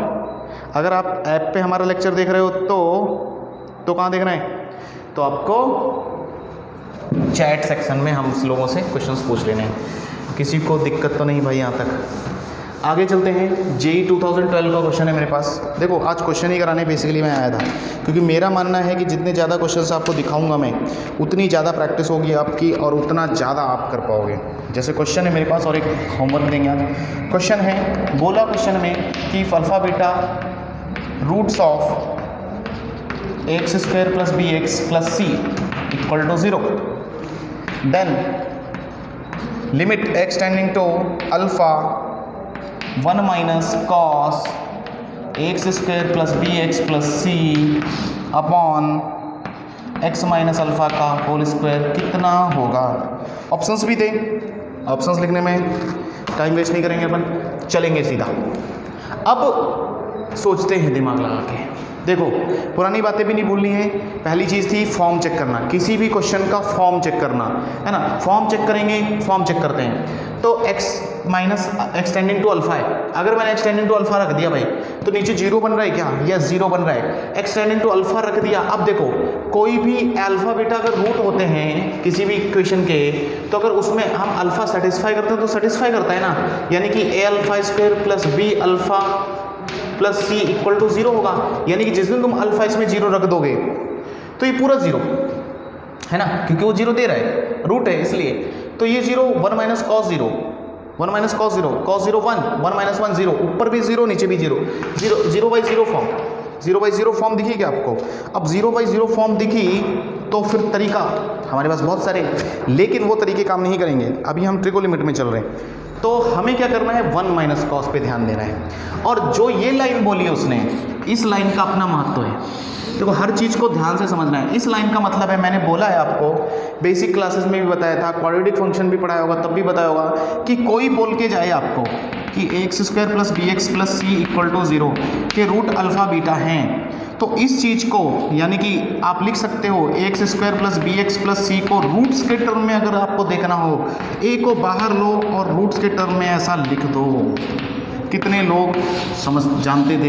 अगर आप ऐप पे हमारा लेक्चर देख रहे हो तो कहाँ देख रहे हैं, तो आपको चैट सेक्शन में हम लोगों से क्वेश्चंस पूछ लेने हैं। किसी को दिक्कत तो नहीं भाई यहाँ तक। आगे चलते हैं, जेई 2012 का क्वेश्चन है मेरे पास। देखो आज क्वेश्चन ही कराने बेसिकली मैं आया था, क्योंकि मेरा मानना है कि जितने ज़्यादा क्वेश्चंस आपको दिखाऊंगा मैं, उतनी ज़्यादा प्रैक्टिस होगी आपकी और उतना ज़्यादा आप कर पाओगे। जैसे क्वेश्चन है मेरे पास और एक होमवर्क देंगे आज। क्वेश्चन है, बोला क्वेश्चन में कि alpha beta roots of x square plus b x plus c equal to 0, then limit x tending to alpha 1 minus cos x square plus b x plus c upon x minus alpha का whole square कितना होगा। Options भी थे, options लिखने में time waste नहीं करेंगे अपन, चलेंगे सीधा। अब सोचते हैं दिमाग लगा के। देखो पुरानी बातें भी नहीं भूलनी है। पहली चीज़ थी फॉर्म चेक करना, किसी भी क्वेश्चन का फॉर्म चेक करना, है ना। फॉर्म चेक करेंगे, फॉर्म चेक करते हैं। तो x minus x tending to alpha है, अगर मैंने एक्सटेंडिंग टू अल्फा रख दिया भाई तो नीचे 0 बन रहा है क्या, यस 0 बन रहा है। एक्सटेंडिंग टू अल्फा रख दिया। अब देखो कोई भी अल्फा बीटा अगर रूट होते हैं किसी भी इक्वेशन के, तो अगर उसमें हम अल्फा सेटिस्फाई करते हैं तो सेटिस्फाई करता है ना, यानी कि a alpha square plus b alpha plus c equal to 0 होगा। यानी कि जिस दिन तुम अल्फा इसमें 0 रख दोगे तो ये पूरा 0 है ना, क्योंकि वो 0 दे रहा है, रूट है इसलिए। तो ये 0 1 minus cos 0, 1 minus cos 0, cos 0 1, 1 minus 1 0, ऊपर भी 0 नीचे भी 0, 0/0 फॉर्म, 0/0 फॉर्म दिखी क्या आपको। अब 0/0 फॉर्म दिखी तो फिर तरीका हमारे पास बहुत सारे, लेकिन वो तरीके काम नहीं करेंगे। अभी हम ट्रिगो लिमिट में चल रहे हैं, तो हमें क्या करना है, 1 माइनस कॉस पे ध्यान देना है। और जो ये लाइन बोली है उसने, इस लाइन का अपना महत्व है। देखो हर चीज़ को ध्यान से समझना है। इस लाइन का मतलब है, मैंने बोला है आपको, बेसिक क्लासेस में भी बताया था, क्वाड्रेटिक फंक्शन भी पढ़ाया होगा तब भी बताया होगा, कि कोई बोल के जाए आपको कि x square plus b x plus c equal to 0 के रूट अल्फा बीटा हैं, तो इस चीज़ को यानी कि आप लिख सकते हो x square plus b x plus c को रूट्स के टर्म में अगर आपको देखना हो, ए को बाहर लो और रूट्स के टर्म में ऐसा लिख दो। कितने लोग जानते थे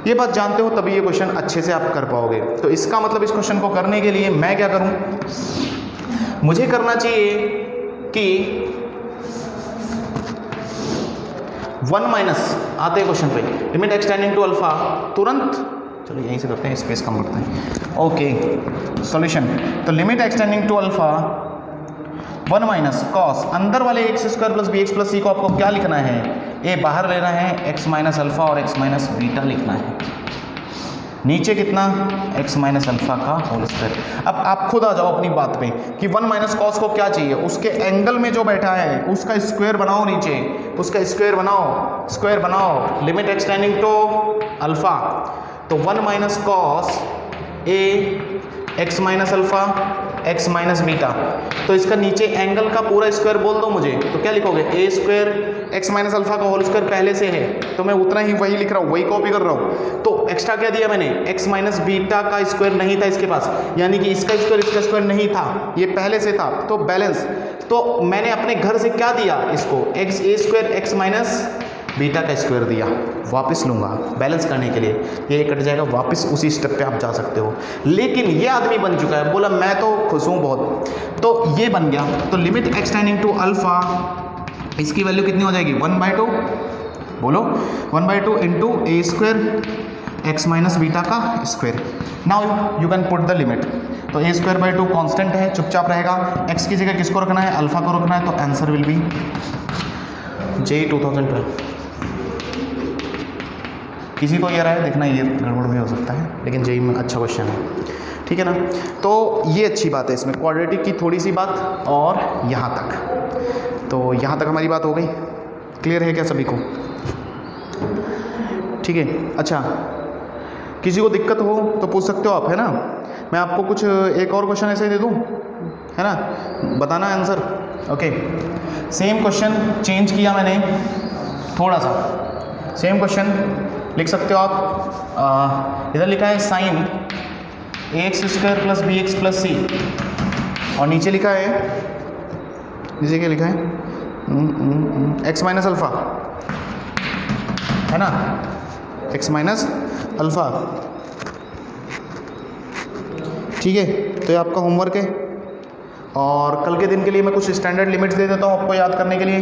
ये बात जानते हो तभी ये क्वेश्चन अच्छे से आप कर पाओगे। तो इसका मतलब इस क्वेश्चन को करने के लिए मैं क्या करूं, मुझे करना चाहिए कि 1 माइनस आते हैं क्वेश्चन पे, लिमिट एक्सटेंडिंग टू अल्फा, तुरंत चलो यहीं से करते हैं, स्पेस कम करते हैं। ओके सॉल्यूशन, तो limit extending to alpha 1 minus cos, अंदर वाले x square plus b x plus c को आपको क्या लिखना है, ए बाहर लेना है, एक्स माइनस अल्फा और एक्स माइनस बीटा लिखना है, नीचे कितना एक्स माइनस अल्फा का होल स्क्वायर। अब आप खुद आ जाओ अपनी बात पे कि 1 माइनस कॉस को क्या चाहिए, उसके एंगल में जो बैठा है उसका स्क्वायर बनाओ, नीचे उसका स्क्वायर बनाओ, लिमिट एक्सटेंडिंग टू अल्फा, तो 1 minus cos a x minus alpha x minus beta, तो इसका नीचे एंगल का पूरा स्क्वायर बोल दो मुझे, तो क्या लिखोगे, ए स्क्वायर एक्स माइनस अल्फा का होल स्क्वायर पहले से है तो मैं उतना ही वही लिख रहा हूँ, वही कॉपी कर रहा हूँ। तो एक्स्ट्रा क्या दिया मैंने, एक्स माइनस बीटा का स्क्वायर नहीं था इसके पास, यानी कि इसका स्क्वायर नहीं था, ये पहले से था, तो बैलेंस, तो मैंने अपने घर से क्या दिया इसको, एक्स ए स्क्वायर एक्स माइनस बीटा का स्क्वायर दिया, वापस लूँगा बैलेंस करने के लिए, ये कट जाएगा, वापस उसी स्टेप पे आप जा सकते हो। लेकिन ये आदमी बन चुका है, बोला मैं तो खुश हूँ बहुत, तो ये बन गया, तो लिमिट एक्सटेंडिंग टू अल्फा, इसकी वैल्यू कितनी हो जाएगी, 1/2, बोलो 1/2 इंटू ए स्क्वायर एक्स माइनस बीटा का square. Now you can put the limit, तो ए स्क्वायर बाई 2 कॉन्स्टेंट है, चुपचाप रहेगा, एक्स की जगह किसको रखना है, अल्फा को रखना है, तो आंसर विल बी JEE 2012। किसी को ये रहा है देखना, ये गड़बड़ भी हो सकता है, लेकिन JEE में अच्छा क्वेश्चन है, ठीक है ना। तो ये अच्छी बात है इसमें, क्वाड्रेटिक की थोड़ी सी बात और यहाँ तक, तो यहाँ तक हमारी बात हो गई, क्लियर है क्या सभी को, ठीक है। अच्छा, किसी को दिक्कत हो तो पूछ सकते हो आप, है ना, मैं आपको कुछ एक और क्वेश्चन ऐसे ही दे दूँ, है ना, बताना answer. Okay, same question change किया मैंने थोड़ा सा, सेम क्वेश्चन लिख सकते हो आप, इधर लिखा है sine ax square plus b x plus c, और नीचे लिखा है, नीचे क्या लिखा है, एक्स माइनस अल्फ़ा, है ना, एक्स माइनस अल्फ़ा, ठीक है। तो ये आपका होमवर्क है, और कल के दिन के लिए मैं कुछ स्टैंडर्ड लिमिट्स दे देता हूँ आपको याद करने के लिए,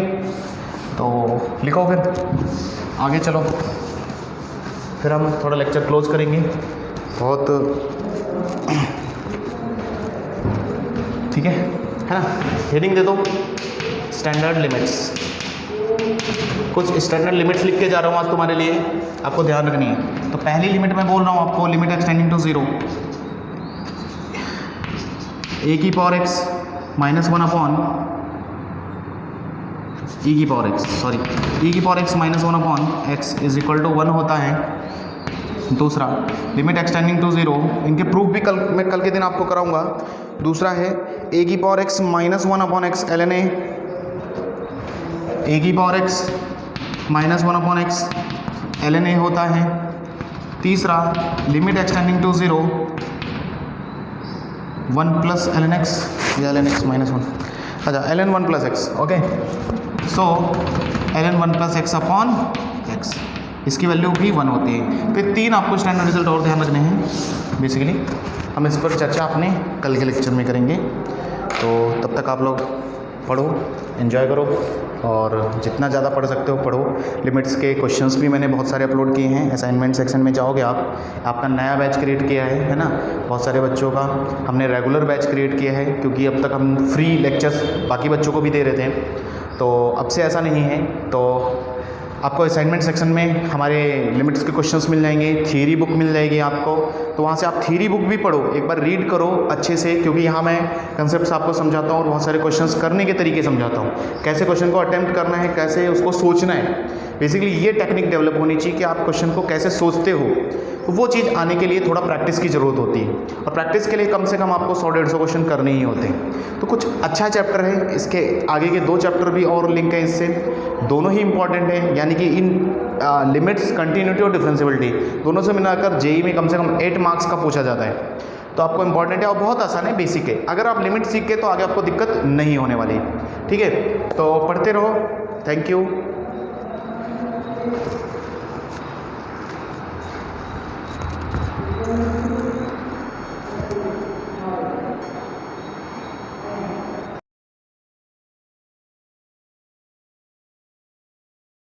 तो लिखो फिर आगे चलो, फिर हम थोड़ा लेक्चर क्लोज करेंगे, बहुत ठीक है ना। हेडिंग दे दो स्टैंडर्ड लिमिट्स, कुछ स्टैंडर्ड लिमिट्स लिख के जा रहा हूँ आज तुम्हारे लिए, आपको ध्यान रखनी है। तो पहली लिमिट मैं बोल रहा हूँ आपको, लिमिट एक्सटेंडिंग टू 0, ए की power x minus 1 upon e की पावर एक्स, सॉरी ई की power x minus 1 upon x is equal to 1 होता है। दूसरा लिमिट एक्सटेंडिंग टू 0, इनके प्रूफ भी मैं कल के दिन आपको कराऊंगा। दूसरा है ए की power x minus 1 upon x ln a की power x minus 1 upon x ln a होता है। तीसरा limit extending to 0 1 plus ln x या ln x माइनस 1, अच्छा ln 1 plus x, okay, so ln 1 plus x upon x, इसकी value भी 1 होती है। फिर 3 आपको स्टैंडर्ड रिजल्ट और ध्यान रखने हैं, बेसिकली हम इस पर चर्चा अपने कल के लेक्चर में करेंगे। तो तब तक आप लोग पढ़ो, एंजॉय करो, और जितना ज़्यादा पढ़ सकते हो पढ़ो। लिमिट्स के क्वेश्चंस भी मैंने बहुत सारे अपलोड किए हैं, असाइनमेंट सेक्शन में जाओगे आप, आपका नया बैच क्रिएट किया है ना, बहुत सारे बच्चों का हमने रेगुलर बैच क्रिएट किया है, क्योंकि अब तक हम फ्री लेक्चर्स बाकी बच्चों को भी दे रहे थे, तो अब से ऐसा नहीं है। तो आपको असाइनमेंट सेक्शन में हमारे लिमिट्स के क्वेश्चंस मिल जाएंगे, थ्योरी बुक मिल जाएगी आपको, तो वहाँ से आप थ्योरी बुक भी पढ़ो, एक बार रीड करो अच्छे से, क्योंकि यहाँ मैं कंसेप्ट्स आपको समझाता हूँ और बहुत सारे क्वेश्चंस करने के तरीके समझाता हूँ, कैसे क्वेश्चन को अटेम्प्ट करना है, कैसे उसको सोचना है। बेसिकली ये टेक्निक डेवलप होनी चाहिए कि आप क्वेश्चन को कैसे सोचते हो, तो वो चीज़ आने के लिए थोड़ा प्रैक्टिस की ज़रूरत होती है, और प्रैक्टिस के लिए कम से कम आपको 100-150 क्वेश्चन करने ही होते हैं। तो कुछ अच्छा चैप्टर है, इसके आगे के 2 चैप्टर भी और लिंक है इससे, दोनों ही इंपॉर्टेंट है, यानी कि इन लिमिट्स, कंटिन्यूटी और डिफरेंशियबिलिटी दोनों से मिलाकर JEE में कम से कम 8 मार्क्स का पूछा जाता है, तो आपको इंपॉर्टेंट है और बहुत आसान है, बेसिक है। अगर आप लिमिट सीख गए तो आगे आपको दिक्कत नहीं होने वाली, ठीक है। तो पढ़ते रहो, थैंक यू। ये